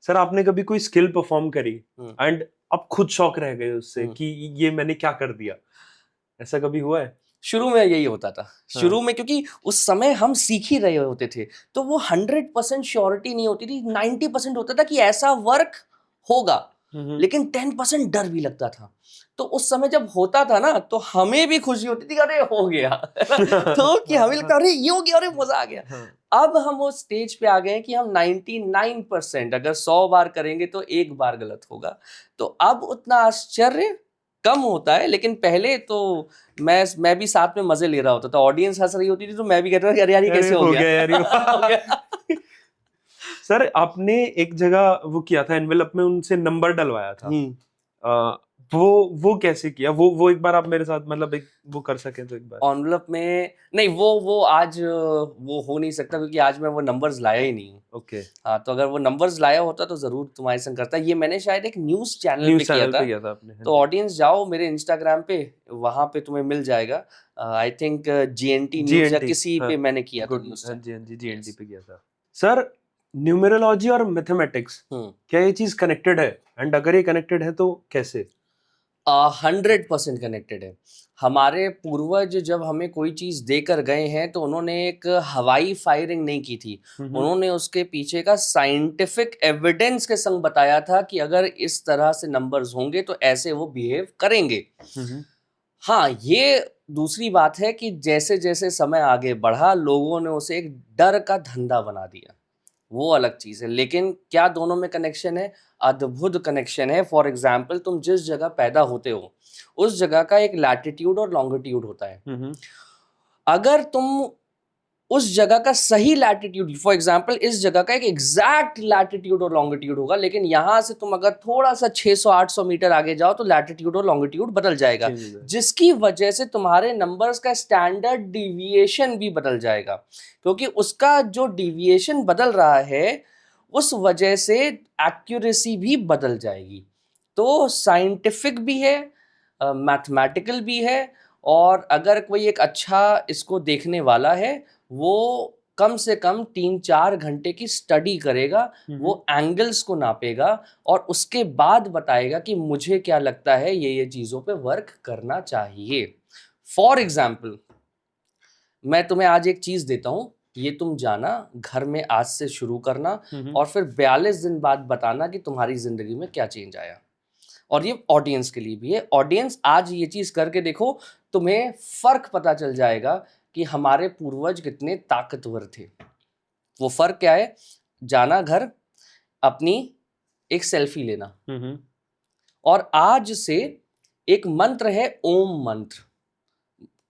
S2: सर आपने कभी कोई स्किल परफॉर्म करी
S1: हम्म।
S2: एंड आप खुद शॉक रह गए उससे
S1: हम्म।
S2: कि ये मैंने क्या कर दिया, ऐसा कभी हुआ है?
S1: शुरू में यही होता था।
S2: हाँ।
S1: शुरू में क्योंकि उस समय हम सीख ही रहे होते थे, तो वो 100% श्योरिटी नहीं होती थी, 90% होता था कि ऐसा वर्क होगा, लेकिन 10% डर भी लगता था। तो उस समय जब होता था ना, तो हमें भी खुशी होती थी, अरे हो गया। तो कि हमें लगता अरे ये हो गया, अरे मजा आ गया।
S2: हाँ।
S1: अब हम वो स्टेज पे आ गए हैं कि हम 99% अगर 100 बार करेंगे तो एक बार गलत होगा। तो अब उतना आश्चर्य कम होता है, लेकिन पहले तो मैं भी साथ में मजे ले रहा होता था। ऑडियंस हंस रही होती थी तो मैं भी कहता था कि अरे यार ये
S2: अरे
S1: कैसे हो गया।
S2: यार ये
S1: हो गया।
S2: सर आपने एक जगह वो किया था, एनवेलप में उनसे नंबर डलवाया था। अ, वो कैसे किया? वो एक बार आप मेरे साथ मतलब एक वो कर सके तो एक बार।
S1: एनवेलप में नहीं, वो आज वो हो नहीं सकता क्योंकि आज मैं वो नंबर्स लाया ही नहीं हूँ।
S2: ओके।
S1: हाँ, तो अगर वो नंबर्स लाया होता तो जरूर तुम्हारे संग करता। ये मैंने शायद एक न्यूज चैनल पे
S2: न्यूज़
S1: किया
S2: चैनल
S1: था।
S2: पे किया था आपने? हाँ
S1: तो
S2: जी।
S1: ऑडियंस जाओ मेरे इंस्टाग्राम पे, वहां पे तुम्हें मिल जाएगा। आई थिंक जीएनटी न्यूज या
S2: जीएनटी,
S1: किसी
S2: हाँ।
S1: पे मैंने किया था
S2: गुड,
S1: न्यूज
S2: हाँ
S1: चैनल।
S2: जी, हाँ जी, जीएनटी
S1: यस।
S2: पे किया था। सर न्यूमेरोलॉजी और मैथमेटिक्स,
S1: हम्म।
S2: क्या ये चीज कनेक्टेड है? एंड अगर ये कनेक्टेड है तो कैसे?
S1: 100% कनेक्टेड है। हमारे पूर्वज जब हमें कोई चीज देकर गए हैं तो उन्होंने एक हवाई फायरिंग नहीं की थी। उन्होंने उसके पीछे का साइंटिफिक एविडेंस के संग बताया था कि अगर इस तरह से नंबर्स होंगे तो ऐसे वो बिहेव करेंगे। हाँ, ये दूसरी बात है कि जैसे जैसे समय आगे बढ़ा, लोगों ने उसे एक डर का धंधा बना दिया, वो अलग चीज है। लेकिन क्या दोनों में कनेक्शन है? अद्भुत कनेक्शन है। फॉर एग्जाम्पल, तुम जिस जगह पैदा होते हो उस जगह का एक लैटिट्यूड और लॉन्गिट्यूड होता है। अगर तुम उस जगह का सही लैटिट्यूड, फॉर एग्जाम्पल इस जगह का एक एग्जैक्ट लैटिट्यूड और लॉन्गिट्यूड होगा, लेकिन यहां से तुम अगर थोड़ा सा 600-800 मीटर आगे जाओ तो लैटिट्यूड और लॉन्गिट्यूड बदल जाएगा, जिसकी वजह से तुम्हारे नंबर्स का स्टैंडर्ड डिविएशन भी बदल जाएगा। क्योंकि उसका जो डिविएशन बदल रहा है उस वजह से एक्यूरेसी भी बदल जाएगी। तो साइंटिफिक भी है, मैथमेटिकल भी है, और अगर कोई एक अच्छा इसको देखने वाला है वो कम से कम 3-4 घंटे की स्टडी करेगा, वो एंगल्स को नापेगा और उसके बाद बताएगा कि मुझे क्या लगता है ये चीजों पे वर्क करना चाहिए। फॉर एग्जाम्पल, मैं तुम्हें आज एक चीज देता हूं, ये तुम जाना, घर में आज से शुरू करना और फिर 42 दिन बाद बताना कि तुम्हारी जिंदगी में क्या चेंज आया। और ये ऑडियंस के लिए भी है। ऑडियंस आज ये चीज करके देखो, तुम्हें फर्क पता चल जाएगा कि हमारे पूर्वज कितने ताकतवर थे। वो फर्क क्या है? जाना घर, अपनी एक सेल्फी लेना, और आज से एक मंत्र है ओम मंत्र,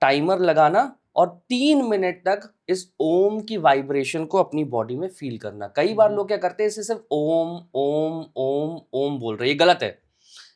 S1: टाइमर लगाना और 3 मिनट तक इस ओम की वाइब्रेशन को अपनी बॉडी में फील करना। कई बार लोग क्या करते हैं, इसे सिर्फ ओम ओम ओम ओम बोल रहे हैं। ये गलत है,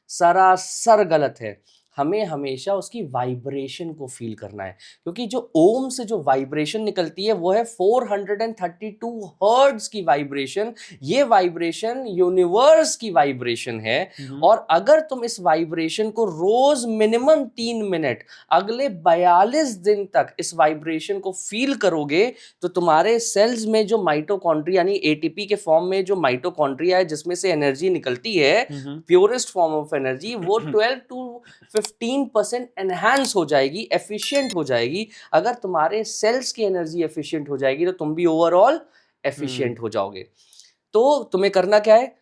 S1: सरासर गलत है। हमें हमेशा उसकी वाइब्रेशन को फील करना है, क्योंकि जो ओम से जो वाइब्रेशन निकलती है वो है 432 हर्ट्ज की वाइब्रेशन। ये वाइब्रेशन यूनिवर्स की वाइब्रेशन है। और अगर तुम इस वाइब्रेशन को रोज मिनिमम 3 मिनट अगले 42 दिन तक इस वाइब्रेशन को फील करोगे तो तुम्हारे सेल्स में जो माइटोकॉन्ड्रिया यानी एटीपी के फॉर्म में जो माइटोकॉन्ड्रिया है जिसमें से एनर्जी निकलती है, प्योरेस्ट फॉर्म ऑफ एनर्जी, वो 12 to 15% एनहांस हो जाएगी, एफिशिएंट हो जाएगी। अगर तुम्हारे सेल्स की एनर्जी एफिशिएंट हो जाएगी तो तुम भी ओवरऑल एफिशिएंट हो जाओगे। तो तुम्हें करना क्या है?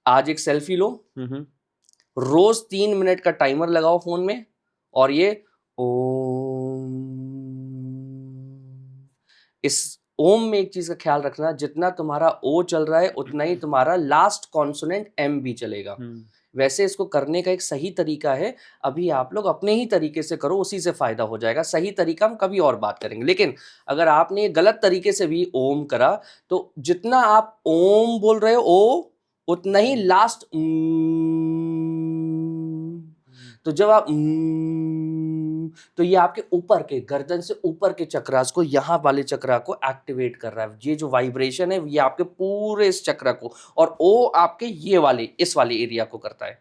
S1: आज एक सेल्फी लो, रोज 3 मिनट का टाइमर लगाओ फोन में, और ये ओम, इस ओम में एक चीज का ख्याल रखना, जितना तुम्हारा ओ चल रहा है उतना ही तुम्हारा लास्ट कॉन्सोनेंट एम भी चलेगा। वैसे इसको करने का एक सही तरीका है, अभी आप लोग अपने ही तरीके से करो, उसी से फायदा हो जाएगा। सही तरीका हम कभी और बात करेंगे, लेकिन अगर आपने गलत तरीके से भी ओम करा तो जितना आप ओम बोल रहे हो ओ, उतना ही लास्ट तो जब आप तो ये आपके ऊपर के गर्दन से ऊपर के चक्रास को, यहाँ वाले चक्रा को एक्टिवेट कर रहा है। ये जो वाइब्रेशन है ये आपके पूरे इस चक्रा को, और ओ आपके ये वाले इस वाले एरिया को करता है।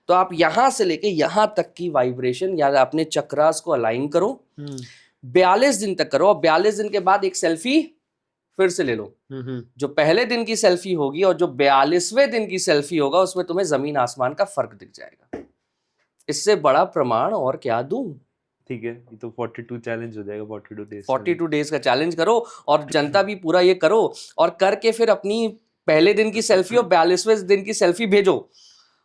S1: तो आप यहाँ से लेके यहाँ तक की वाइब्रेशन या अपने चक्रास को अलाइन करो, 42 दिन तक करो, और 42 दिन के बाद एक सेल्फी फिर से ले लो। जो पहले दिन की सेल्फी होगी और जो 42वें दिन की सेल्फी होगा, उसमें तुम्हें जमीन आसमान का फर्क दिख जाएगा। इससे बड़ा प्रमाण और क्या दूं।
S2: ठीक है, ये तो 42 चैलेंज हो जाएगा, 42 डेज
S1: 42 डेज का चैलेंज करो, और जनता भी पूरा ये करो, और करके फिर अपनी पहले दिन की सेल्फी और 42वें दिन की सेल्फी भेजो,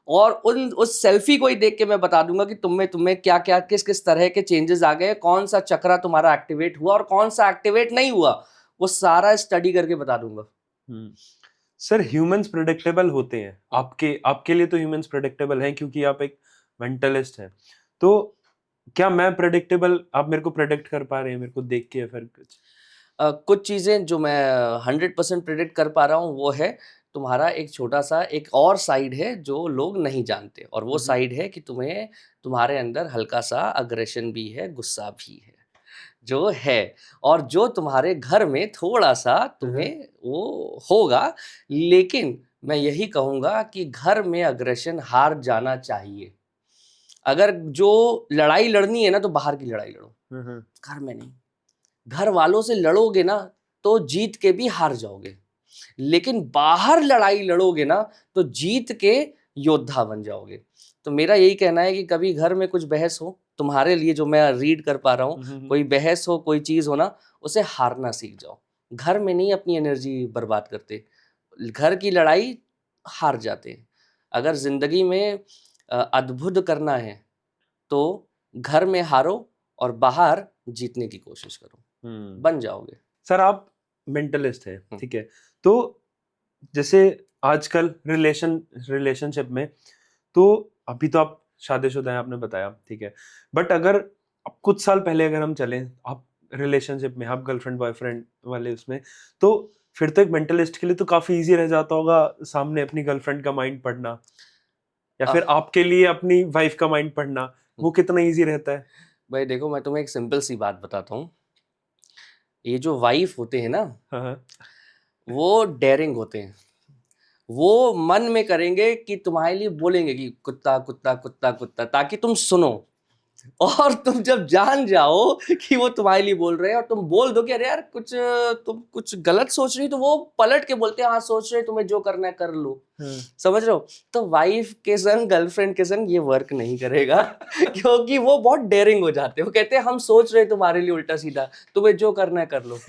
S1: और उस सेल्फी को ही देख के मैं बता दूंगा कि तुम्हें क्या क्या किस किस तरह के चेंजेस आ गए, कौन सा चक्रा तुम्हारा एक्टिवेट हुआ और कौन सा एक्टिवेट नहीं हुआ, वो सारा स्टडी करके बता दूंगा।
S2: सर, ह्यूमंस प्रेडिक्टेबल होते हैं? आपके लिए तो ह्यूमंस प्रेडिक्टेबल हैं क्योंकि आप एक मेंटलिस्ट हैं। तो क्या मैं प्रेडिक्टेबल, आप मेरे को प्रेडिक्ट कर पा रहे हैं मेरे को देख के, या फिर कुछ
S1: कुछ चीज़ें जो मैं 100% प्रेडिक्ट कर पा रहा हूँ, वो है तुम्हारा एक छोटा सा एक और साइड है जो लोग नहीं जानते, और वो साइड है कि तुम्हारे अंदर हल्का सा अग्रेशन भी है, गुस्सा भी है जो है, और जो तुम्हारे घर में थोड़ा सा तुम्हें वो होगा। लेकिन मैं यही कहूँगा कि घर में अग्रेशन हार जाना चाहिए। अगर जो लड़ाई लड़नी है ना, तो बाहर की लड़ाई लड़ो, घर में नहीं। घर वालों से लड़ोगे ना तो जीत के भी हार जाओगे, लेकिन बाहर लड़ाई लड़ोगे ना तो जीत के योद्धा बन जाओगे। तो मेरा यही कहना है कि कभी घर में कुछ बहस हो, तुम्हारे लिए जो मैं रीड कर पा रहा हूँ, कोई बहस हो, कोई चीज़ हो ना, उसे हारना सीख जाओ। घर में नहीं अपनी एनर्जी बर्बाद करते, घर की लड़ाई हार जाते हैं। अगर जिंदगी में अद्भुत करना है तो घर में हारो और बाहर जीतने की कोशिश करो, बन जाओगे।
S2: सर, आप मेंटलिस्ट हैं, ठीक है, तो जैसे आजकल रिलेशनशिप में, तो अभी तो आप शादीशुदा हैं आपने बताया, ठीक है, बट अगर अब कुछ साल पहले अगर हम चलें, आप रिलेशनशिप में, आप गर्लफ्रेंड बॉयफ्रेंड वाले उसमें, तो फिर तो एक मेंटलिस्ट के लिए तो काफी इजी रह जाता होगा सामने अपनी गर्लफ्रेंड का माइंड पढ़ना, या फिर आपके लिए अपनी वाइफ का माइंड पढ़ना, वो कितना इजी रहता है?
S1: भाई देखो, मैं तुम्हें एक सिंपल सी बात बताता हूँ। ये जो वाइफ होते हैं ना, वो डेयरिंग होते हैं। वो मन में करेंगे कि तुम्हारे लिए बोलेंगे कि कुत्ता कुत्ता कुत्ता कुत्ता, ताकि तुम सुनो, और तुम जब जान जाओ कि वो तुम्हारे लिए बोल रहे हैं और तुम बोल दो कि अरे यार तुम कुछ गलत सोच रही, तो वो पलट के बोलते हैं हाँ सोच रहे, तुम्हें जो करना है कर लो। समझ रहे हो? तो वाइफ के संग, गर्लफ्रेंड के संग ये वर्क नहीं करेगा क्योंकि वो बहुत डेयरिंग हो जाते हैं। वो कहते हैं हम सोच रहे तुम्हारे लिए उल्टा सीधा, तुम्हें जो करना है कर लो।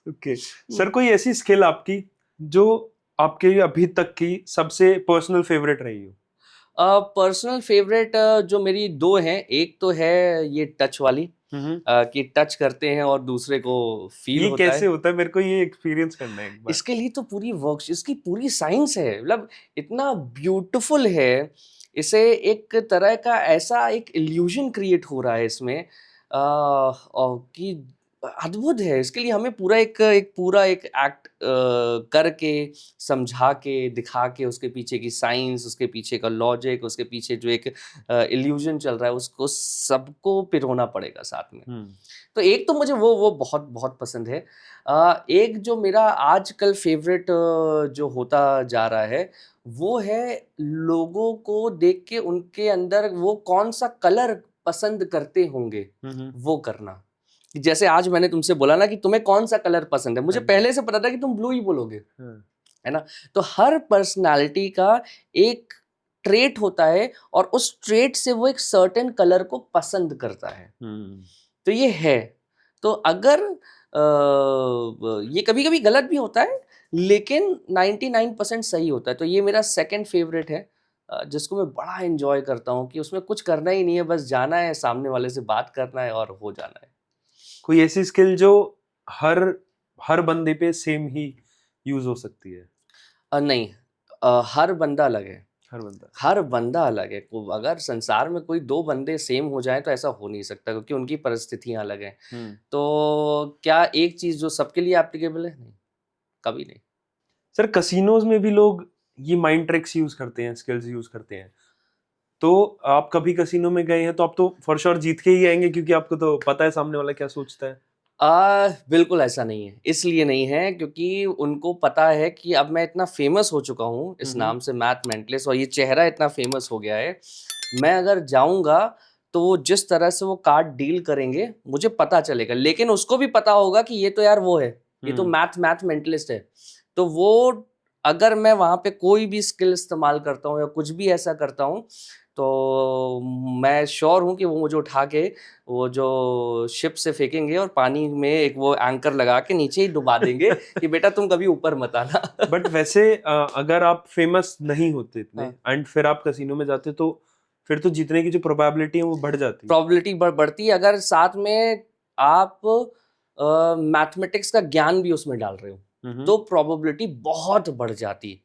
S2: ओके सर, कोई ऐसी स्किल आपकी जो आपके अभी तक की सबसे पर्सनल फेवरेट रही हो?
S1: पर्सनल फेवरेट जो मेरी दो हैं, एक तो है ये टच वाली, कि टच करते हैं और दूसरे को फील
S2: ये
S1: होता है।
S2: कैसे होता है? मेरे को ये एक्सपीरियंस करना है एक बार।
S1: इसके लिए तो पूरी वर्क, इसकी पूरी साइंस है, मतलब इतना ब्यूटीफुल है। इसे एक तरह का ऐसा एक इल्यूजन क्रिएट हो रहा है इसमें, और कि अद्भुत है। इसके लिए हमें पूरा एक एक्ट करके, समझा के, दिखा के, उसके पीछे की साइंस, उसके पीछे का लॉजिक, उसके पीछे जो एक इल्यूजन चल रहा है, उसको सबको पिरोना पड़ेगा साथ में। तो एक तो मुझे वो बहुत बहुत पसंद है। एक जो मेरा आजकल फेवरेट जो होता जा रहा है, वो है लोगों को देख के उनके अंदर वो कौन सा कलर पसंद करते होंगे वो करना। जैसे आज मैंने तुमसे बोला ना कि तुम्हें कौन सा कलर पसंद है, मुझे पहले से पता था कि तुम ब्लू ही बोलोगे, है ना? तो हर पर्सनालिटी का एक ट्रेट होता है, और उस ट्रेट से वो एक सर्टेन कलर को पसंद करता है। तो ये है। तो अगर ये कभी कभी गलत भी होता है, लेकिन 99% सही होता है। तो ये मेरा सेकंड फेवरेट है, जिसको मैं बड़ा एंजॉय करता हूँ, कि उसमें कुछ करना ही नहीं है, बस जाना है, सामने वाले से बात करना है और हो जाना है।
S2: कोई ऐसी स्किल जो हर हर बंदे पे सेम ही यूज हो सकती है?
S1: नहीं, हर बंदा अलग है।
S2: हर
S1: बंदा अलग है। अगर संसार में कोई दो बंदे सेम हो जाएं तो ऐसा हो नहीं सकता, क्योंकि उनकी परिस्थितियां अलग हैं। तो क्या एक चीज जो सबके लिए एप्लीकेबल है? नहीं, कभी नहीं।
S2: सर कसिनोज में भी लोग ये माइंड ट्रिक्स यूज करते हैं, स्किल्स यूज करते हैं, तो आप कभी कसिनो में गए हैं तो आप तो फॉर श्योर जीत के ही आएंगे, क्योंकि आपको तो पता है सामने वाला क्या सोचता है।
S1: बिल्कुल ऐसा नहीं है, इसलिए नहीं है क्योंकि उनको पता है कि अब मैं इतना फेमस हो चुका हूँ इस नाम से, मैथ मेंटलिस्ट, और ये चेहरा इतना फेमस हो गया है, मैं अगर जाऊंगा तो वो जिस तरह से वो कार्ड डील करेंगे मुझे पता चलेगा, लेकिन उसको भी पता होगा कि ये तो यार वो है, ये तो मैथ मेंटलिस्ट है। तो वो अगर मैं वहाँ पे कोई भी स्किल इस्तेमाल करता हूँ या कुछ भी ऐसा करता हूँ, तो मैं श्योर हूँ कि वो मुझे उठा के वो जो शिप से फेंकेंगे और पानी में एक वो एंकर लगा के नीचे ही डुबा देंगे कि बेटा तुम कभी ऊपर मत आना।
S2: बट वैसे अगर आप फेमस नहीं होते इतने
S1: हाँ।
S2: एंड फिर आप कसिनो में जाते तो फिर तो जीतने की जो प्रोबेबिलिटी है वो बढ़ जाती है।
S1: प्रोबेबिलिटी बढ़ती है अगर साथ में आप मैथमेटिक्स का ज्ञान भी उसमें डाल रहे हो, तो प्रोबेबिलिटी बहुत बढ़ जाती है।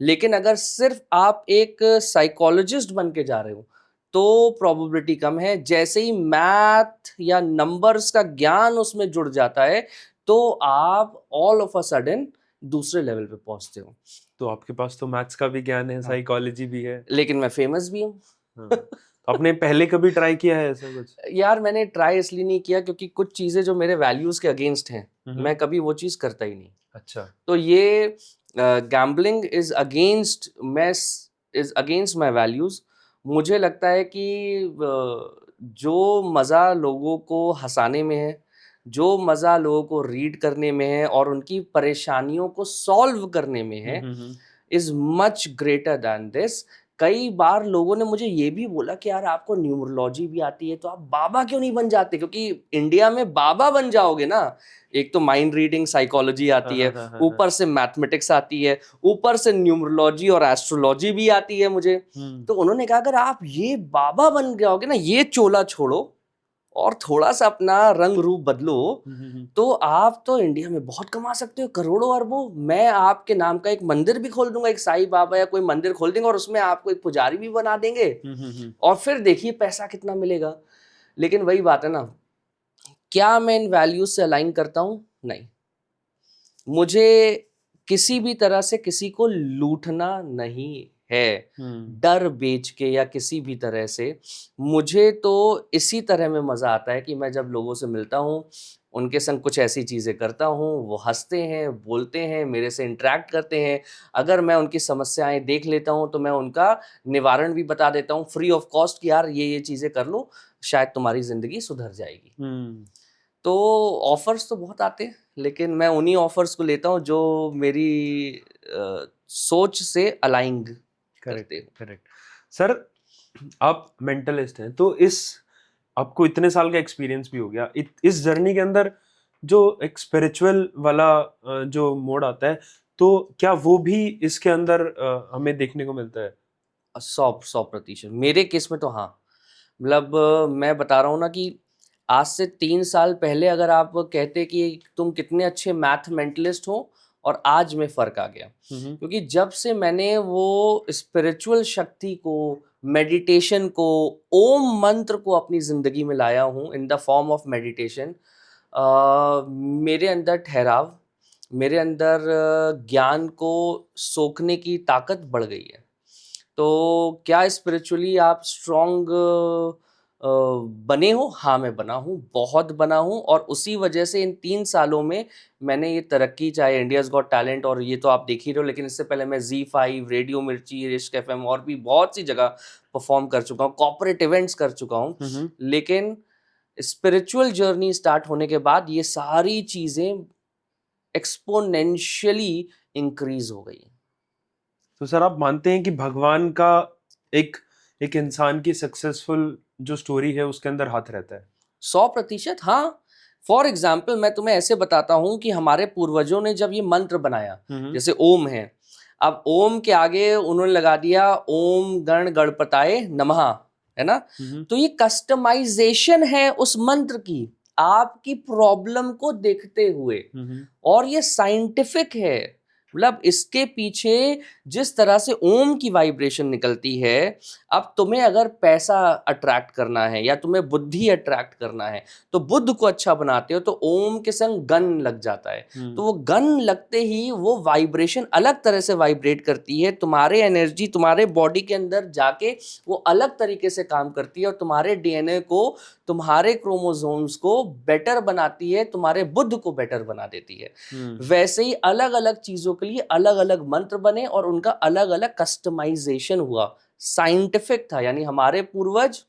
S1: लेकिन अगर सिर्फ आप एक साइकोलॉजिस्ट बन के जा रहे हो तो प्रोबेबिलिटी कम है। जैसे ही मैथ या नंबर्स का ज्ञान उसमें जुड़ जाता है तो आप ऑल ऑफ अ सडन दूसरे लेवल पे पहुंचते हो।
S2: तो आपके पास तो मैथ्स का भी ज्ञान है,
S1: हाँ।
S2: साइकोलॉजी भी है।
S1: लेकिन मैं फेमस भी हूँ।
S2: हाँ। तो आपने पहले कभी ट्राई किया है ऐसा कुछ?
S1: यार मैंने ट्राई इसलिए नहीं किया क्योंकि कुछ चीजें जो मेरे वैल्यूज के अगेंस्ट हैं, मैं कभी वो चीज करता ही नहीं।
S2: अच्छा।
S1: तो ये gambling is against my values. मुझे लगता है कि जो मज़ा लोगों को हंसाने में है, जो मज़ा लोगों को रीड करने में है और उनकी परेशानियों को सॉल्व करने में है, is much greater than this. कई बार लोगों ने मुझे ये भी बोला कि यार आपको न्यूमरोलॉजी भी आती है तो आप बाबा क्यों नहीं बन जाते, क्योंकि इंडिया में बाबा बन जाओगे ना, एक तो माइंड रीडिंग साइकोलॉजी आती है, ऊपर से मैथमेटिक्स आती है, ऊपर से न्यूमरोलॉजी और एस्ट्रोलॉजी भी आती है मुझे। तो उन्होंने कहा अगर आप ये बाबा बन जाओगे ना, ये चोला छोड़ो और थोड़ा सा अपना रंग रूप बदलो, तो आप तो इंडिया में बहुत कमा सकते हो, करोड़ों अरबों। मैं आपके नाम का एक मंदिर भी खोल दूंगा, एक साईं बाबा या कोई मंदिर खोल देंगे और उसमें आपको एक पुजारी भी बना देंगे और फिर देखिए पैसा कितना मिलेगा। लेकिन वही बात है ना, क्या मैं इन वैल्यूज से अलाइन करता हूं? नहीं। मुझे किसी भी तरह से किसी को लूटना नहीं है, डर बेच के या किसी भी तरह से। मुझे तो इसी तरह में मज़ा आता है कि मैं जब लोगों से मिलता हूँ, उनके संग कुछ ऐसी चीज़ें करता हूँ, वो हंसते हैं, बोलते हैं, मेरे से इंटरेक्ट करते हैं। अगर मैं उनकी समस्याएं देख लेता हूँ तो मैं उनका निवारण भी बता देता हूँ फ्री ऑफ कॉस्ट कि यार ये चीज़ें कर लो, शायद तुम्हारी ज़िंदगी सुधर जाएगी। तो ऑफर्स तो बहुत आते हैं, लेकिन मैं उन्हीं ऑफर्स को लेता हूँ जो मेरी सोच से अलाइंग करते हो।
S2: करेक्ट। सर आप मेंटलिस्ट हैं तो इस आपको इतने साल का एक्सपीरियंस भी हो गया, इस जर्नी के अंदर जो एक स्पिरिचुअल वाला जो मोड आता है, तो क्या वो भी इसके अंदर हमें देखने को मिलता है?
S1: 100% मेरे केस में तो हाँ। मतलब मैं बता रहा हूँ ना कि आज से 3 साल पहले अगर आप कहते कि तुम कितने अच्छे मैथमेंटलिस्ट हो, और आज में फ़र्क आ गया। क्योंकि जब से मैंने वो स्पिरिचुअल शक्ति को, मेडिटेशन को, ओम मंत्र को अपनी ज़िंदगी में लाया हूँ in the form of meditation, मेरे अंदर ठहराव, मेरे अंदर ज्ञान को सोखने की ताकत बढ़ गई है। तो क्या स्पिरिचुअली आप स्ट्रॉन्ग बने हो? हाँ, मैं बना हूँ, बहुत बना हूँ, और उसी वजह से इन 3 सालों में मैंने ये तरक्की, चाहे इंडियाज़ गॉट टैलेंट और ये तो आप देख ही रहे हो, लेकिन इससे पहले मैं ZEE5, रेडियो मिर्ची, रिस्क FM और भी बहुत सी जगह परफॉर्म कर चुका हूँ, कॉर्पोरेट इवेंट्स कर चुका हूँ। लेकिन स्पिरिचुअल जर्नी स्टार्ट होने के बाद ये सारी चीज़ें एक्सपोनेंशियली इंक्रीज हो गई।
S2: तो सर आप मानते हैं कि भगवान का एक एक इंसान की सक्सेसफुल जो स्टोरी है उसके अंदर हाथ रहता है?
S1: 100%, हाँ। फॉर एग्जाम्पल मैं तुम्हें ऐसे बताता हूँ कि हमारे पूर्वजों ने जब ये मंत्र बनाया, जैसे ओम है, अब ओम के आगे उन्होंने लगा दिया ओम गण गणपताय नमः, है ना? तो ये कस्टमाइजेशन है उस मंत्र की, आपकी प्रॉब्लम को देखते हुए, और ये साइंटिफिक है। मतलब इसके पीछे जिस तरह से ओम की वाइब्रेशन निकलती है, अब तुम्हें अगर पैसा अट्रैक्ट करना है या तुम्हें बुद्धि अट्रैक्ट करना है, तो बुद्ध को अच्छा बनाते हो तो ओम के संग गन लग जाता है। तो वो गन लगते ही वो वाइब्रेशन अलग तरह से वाइब्रेट करती है, तुम्हारे एनर्जी तुम्हारे बॉडी के अंदर जाके वो अलग तरीके से काम करती है और तुम्हारे डीएनए को, तुम्हारे क्रोमोसोम्स को बेटर बनाती है, तुम्हारे बुद्ध को बेटर बना देती है। वैसे ही अलग अलग चीजों के लिए अलग अलग मंत्र बने और उनका अलग अलग कस्टमाइजेशन हुआ। साइंटिफिक था, यानी हमारे पूर्वज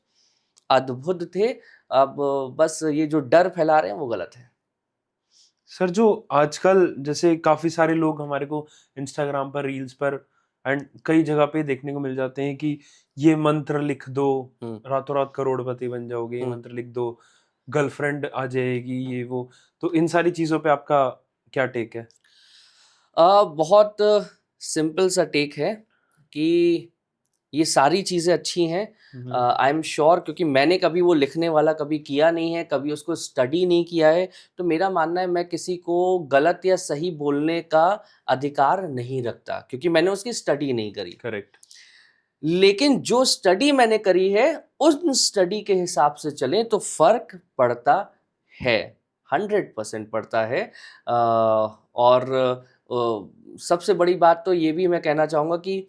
S1: अद्भुत थे। अब बस ये जो डर फैला रहे हैं वो गलत है।
S2: सर, जो आजकल जैसे काफी सारे लोग हमारे को इंस्टाग्राम पर, रील्स पर एंड कई जगह पे देखने को मिल जाते हैं कि ये मंत्र लिख दो, रातों रात करोड़पति बन जाओगे, ये मंत्र लिख दो, गर्लफ्रेंड आ जाएगी, ये वो। तो इन सारी चीजों पे आपका क्या टेक है?
S1: बहुत सिंपल सा टेक है कि ये सारी चीज़ें अच्छी हैं। आई एम श्योर, क्योंकि मैंने कभी वो लिखने वाला कभी किया नहीं है, कभी उसको स्टडी नहीं किया है, तो मेरा मानना है मैं किसी को गलत या सही बोलने का अधिकार नहीं रखता, क्योंकि मैंने उसकी स्टडी नहीं करी।
S2: करेक्ट।
S1: लेकिन जो स्टडी मैंने करी है उस स्टडी के हिसाब से चलें तो फर्क पड़ता है, 100% पड़ता है। और सबसे बड़ी बात तो ये भी मैं कहना चाहूँगा कि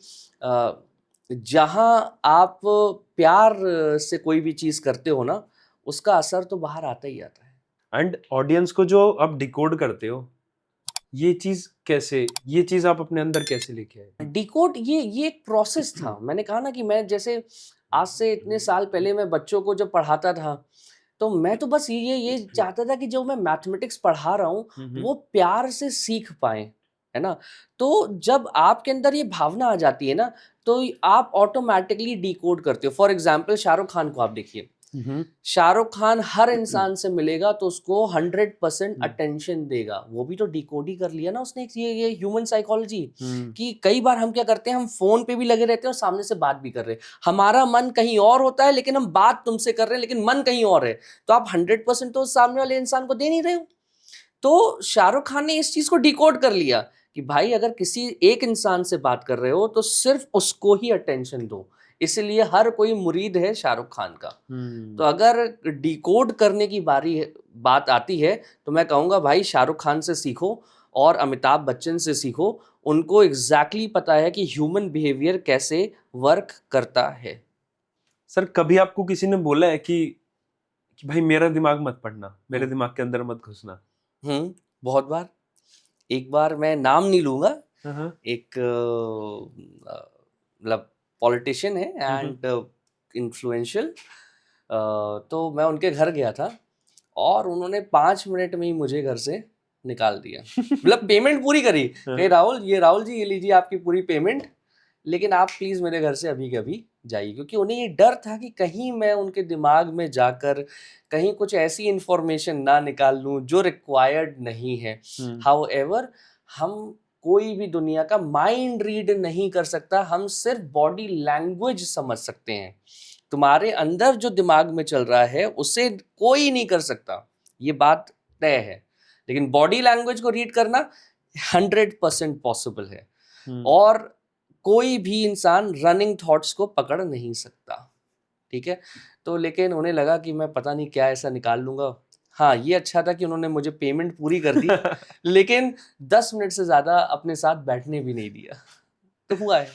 S1: जहाँ आप प्यार से कोई भी चीज़ करते हो ना, उसका असर तो बाहर आता ही आता है।
S2: एंड ऑडियंस को जो आप डिकोड करते हो, ये चीज आप अपने अंदर कैसे लेके आए?
S1: डिकोड, ये एक प्रोसेस था। मैंने कहा ना कि मैं जैसे आज से इतने साल पहले मैं बच्चों को जब पढ़ाता था, तो मैं तो बस ये चाहता था कि जो मैं मैथमेटिक्स पढ़ा रहा हूँ वो प्यार से सीख पाएं, है ना। तो जब आपके अंदर ये भावना आ जाती है ना, तो आप ऑटोमेटिकली डिकोड करते हो। फॉर एग्जाम्पल शाहरुख खान को आप देखिए, शाहरुख खान हर इंसान से मिलेगा तो उसको 100% अटेंशन देगा। वो भी तो डिकोड ही कर लिया ना उसने, ये ह्यूमन साइकोलॉजी कि कई बार हम क्या करते हैं, हम फोन पे भी लगे रहते हैं और सामने से बात भी कर रहे हैं, हमारा मन कहीं और होता है लेकिन हम बात तुमसे कर रहे हैं लेकिन मन कहीं और है। तो आप 100% तो सामने वाले इंसान को दे नहीं रहे हो। तो शाहरुख खान ने इस चीज को डिकोड कर लिया कि भाई अगर किसी एक इंसान से बात कर रहे हो तो सिर्फ उसको ही अटेंशन दो। इसलिए हर कोई मुरीद है शाहरुख खान का। तो अगर डिकोड करने की बात आती है तो मैं कहूँगा भाई शाहरुख खान से सीखो और अमिताभ बच्चन से सीखो। उनको एग्जैक्टली पता है कि ह्यूमन बिहेवियर कैसे वर्क करता है।
S2: सर, कभी आपको किसी ने बोला है कि भाई मेरा दिमाग मत पढ़ना, मेरे दिमाग के अंदर मत घुसना?
S1: बहुत बार। एक बार मैं नाम नहीं लूंगा, एक मतलब पॉलिटिशियन है एंड इन्फ्लुएंशियल, तो मैं उनके घर गया था और उन्होंने 5 मिनट में ही मुझे घर से निकाल दिया। मतलब पेमेंट पूरी करी, कहे राहुल जी ये लीजिए आपकी पूरी पेमेंट, लेकिन आप प्लीज मेरे घर से अभी के अभी जाइए। क्योंकि उन्हें ये डर था कि कहीं मैं उनके दिमाग में जाकर कहीं कुछ ऐसी इंफॉर्मेशन ना निकाल लूं जो रिक्वायर्ड नहीं है। हाउएवर, हम कोई भी दुनिया का माइंड रीड नहीं कर सकता, हम सिर्फ बॉडी लैंग्वेज समझ सकते हैं। तुम्हारे अंदर जो दिमाग में चल रहा है उसे कोई नहीं कर सकता, ये बात तय है। लेकिन बॉडी लैंग्वेज को रीड करना 100% पॉसिबल है। और कोई भी इंसान रनिंग थॉट्स को पकड़ नहीं सकता, ठीक है। तो लेकिन उन्हें लगा कि मैं पता नहीं क्या ऐसा निकाल लूंगा। हाँ, ये अच्छा था कि उन्होंने मुझे पेमेंट पूरी कर दी लेकिन 10 मिनट से ज्यादा अपने साथ बैठने भी नहीं दिया। तो हुआ है।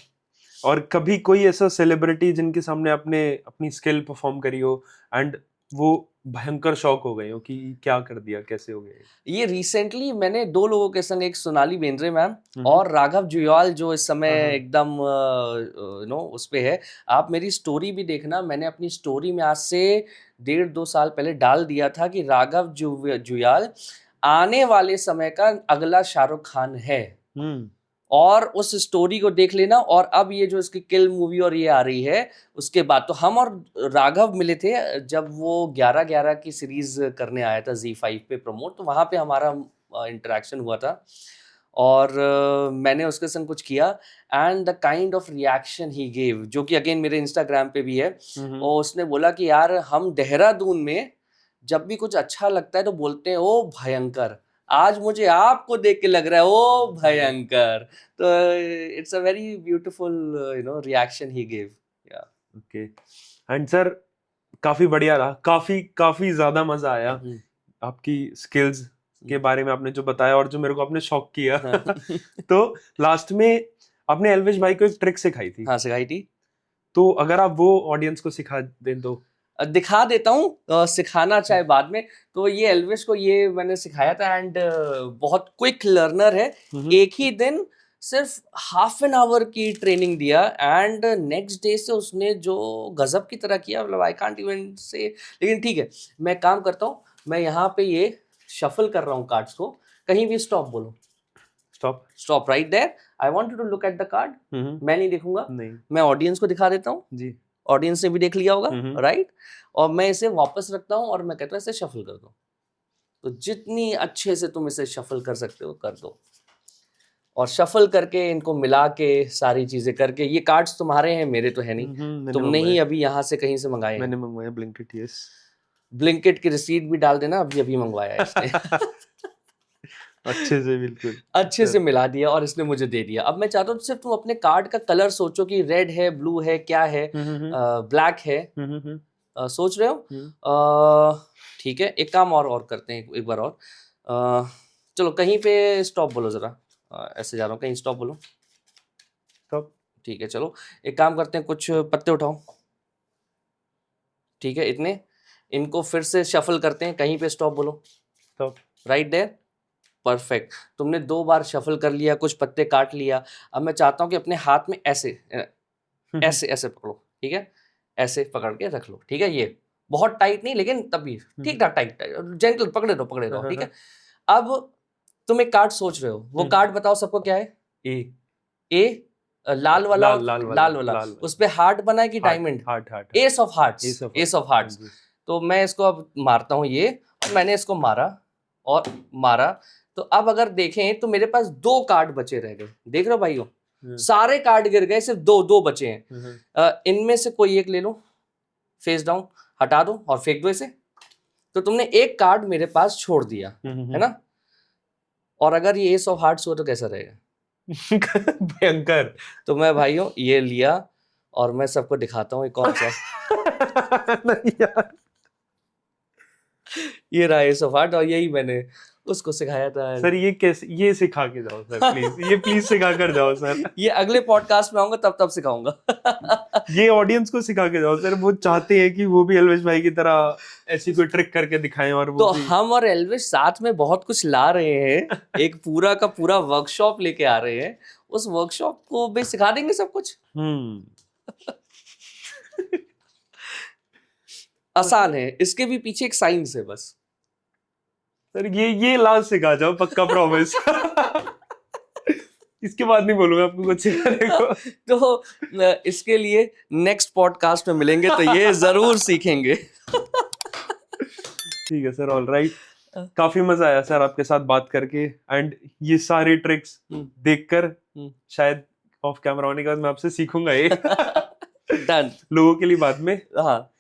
S2: और कभी कोई ऐसा सेलिब्रिटी जिनके सामने आपने अपनी स्किल परफॉर्म करी हो एंड वो भयंकर शॉक हो गए हो कि क्या कर दिया, कैसे हो गया?
S1: ये रिसेंटली मैंने 2 लोगों के संग, एक सोनाली बेंद्रे मैम और राघव जुयाल जो इस समय एकदम उस पे है। आप मेरी स्टोरी भी देखना, मैंने अपनी स्टोरी में आज से 1.5-2 साल पहले डाल दिया था कि राघव जुयाल आने वाले समय का अगला शाहरुख खान है। और उस स्टोरी को देख लेना। और अब ये जो इसकी किल मूवी और ये आ रही है, उसके बाद तो हम और राघव मिले थे जब वो 11-11 की सीरीज करने आया था ZEE5 पे प्रमोट, तो वहाँ पे हमारा इंटरेक्शन हुआ था और मैंने उसके संग कुछ किया and the kind of reaction he gave, जो कि अगेन मेरे इंस्टाग्राम पे भी है। और उसने बोला कि यार हम देहरादून में जब भी कुछ अच्छा लगता है तो बोलते हैं ओ भयंकर, आज मुझे आपको देख के लग रहा है ओ भयंकर। तो it's a very beautiful reaction he give. या
S2: ओके एंड सर काफी बढ़िया रहा, काफी ज्यादा मजा आया आपकी स्किल्स के बारे में आपने जो बताया और जो मेरे को आपने शॉक किया। तो लास्ट में आपने एल्विश भाई को एक ट्रिक सिखाई थी।
S1: हाँ सिखाई थी।
S2: तो अगर आप वो ऑडियंस को सिखा दें तो।
S1: दिखा देता हूँ, सिखाना चाहे बाद में। तो ये एल्विश को ये मैंने सिखाया था एंड बहुत क्विक लर्नर है। एक ही दिन सिर्फ हाफ एन आवर की ट्रेनिंग दिया एंड नेक्स्ट डे से उसने जो गजब की तरह किया, मतलब आई कांट इवन से। लेकिन ठीक है, मैं काम करता हूँ, मैं यहाँ पे ये शफल कर रहा हूँ कार्ड्स को। कहीं भी स्टॉप बोलो। Stop right there. I want you to look at the card. मैं नहीं देखूंगा,
S2: नहीं
S1: मैं ऑडियंस को दिखा देता हूँ
S2: जी।
S1: ऑडियंस ने भी देख लिया होगा राइट। और मैं इसे वापस रखता हूँ और मैं कहता हूँ इसे शफल कर दो। तो जितनी अच्छे से तुम इसे शफल कर सकते हो कर दो। और शफल करके इनको मिला के सारी चीजें करके, ये कार्ड्स तुम्हारे हैं, मेरे तो है नहीं। तुमने ही अभी यहाँ से कहीं से मंगाए।
S2: मैंने मंगवाया ब्लिंकिट। यस,
S1: ब्लिंकिट की रिसीट भी डाल देना, अभी अभी मंगवाया है इसने।
S2: अच्छे से, बिल्कुल
S1: अच्छे से मिला दिया और इसने मुझे दे दिया। अब मैं चाहता हूँ सिर्फ तुम अपने कार्ड का कलर सोचो कि रेड है, ब्लू है, क्या है, ब्लैक है। सोच रहे हो? ठीक है, एक काम और करते हैं एक बार और। चलो कहीं पे स्टॉप बोलो जरा। ऐसे जा रहा हूँ, कहीं स्टॉप बोलो।
S2: स्टॉप।
S1: ठीक है, चलो एक काम करते हैं, कुछ पत्ते उठाओ। ठीक है, इतने इनको फिर से शफल करते हैं। कहीं पे स्टॉप बोलो।
S2: Stop
S1: right there. परफेक्ट। तुमने 2 बार शफल कर लिया, कुछ पत्ते काट लिया। अब मैं चाहता हूँ कि अपने हाथ में ऐसे ऐसे ऐसे पकड़ो। ठीक है, ऐसे पकड़ के रख लो। ठीक है, ये बहुत टाइट नहीं, लेकिन तब भी ठीक ठाक टाइट, जेंटल पकड़े रहो। ठीक है, अब तुम एक कार्ड सोच रहे हो, वो कार्ड बताओ सबको क्या है। ए लाल वाला, लाल वाला। उस पे हार्ट बना है कि diamond? S of hearts. S of hearts. तो मैं इसको अब मारता हूँ ये, और मैंने इसको मारा और मारा। तो अब अगर देखें तो मेरे पास 2 कार्ड बचे रह गए। देख रहे हो भाइयों, सारे कार्ड गिर गए, सिर्फ दो बचे हैं। इनमें से कोई एक ले लो, फेस डाउन हटा दो और फेंक दो इसे। तो तुमने एक कार्ड मेरे पास छोड़ दिया, है ना। और अगर ये एस ऑफ हार्ट्स हो तो कैसा रहेगा?
S2: भयंकर।
S1: तो मैं भाइयों ये लिया और मैं सबको दिखाता हूँ ये कौन सा।
S2: नहीं यार,
S1: ये रहा एस ऑफ हार्ट, और यही मैंने उसको सिखाया था।
S2: सर ये कैसे, ये सिखा के जाओ सर प्लीज, ये प्लीज सिखा कर जाओ सर।
S1: ये अगले पॉडकास्ट में आऊंगा तब सिखाऊंगा।
S2: ये ऑडियंस को सिखा के जाओ सर, वो चाहते हैं कि वो भी एल्विश भाई की तरह ऐसी कोई ट्रिक करके दिखाएं। और वो
S1: तो
S2: भी
S1: हम और एल्विश साथ में बहुत कुछ ला रहे हैं, एक पूरा का पूरा वर्कशॉप लेके आ रहे हैं। उस वर्कशॉप को भी सिखा देंगे सब कुछ। आसान है, इसके भी पीछे एक साइंस है बस।
S2: सर ये लास्ट सिखा जाओ, पक्का प्रॉमिस। इसके बाद नहीं बोलूंगा आपको कुछ सिखाने को।
S1: तो इसके लिए नेक्स्ट पॉडकास्ट में मिलेंगे, तो ये जरूर सीखेंगे।
S2: ठीक है सर, ऑल राइट। काफी मजा आया सर आपके साथ बात करके, एंड ये सारी ट्रिक्स देखकर शायद ऑफ कैमरा होने के बाद मैं आपसे सीखूंगा ये।
S1: डन।
S2: लोगों के लिए बाद में।
S1: हाँ।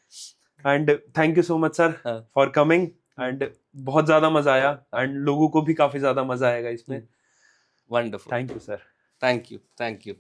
S2: And thank you so much sir for coming, and बहुत ज्यादा मजा आया, एंड लोगों को भी काफी ज्यादा मजा आएगा इसमें।
S1: Wonderful.
S2: Thank you sir.
S1: Thank you.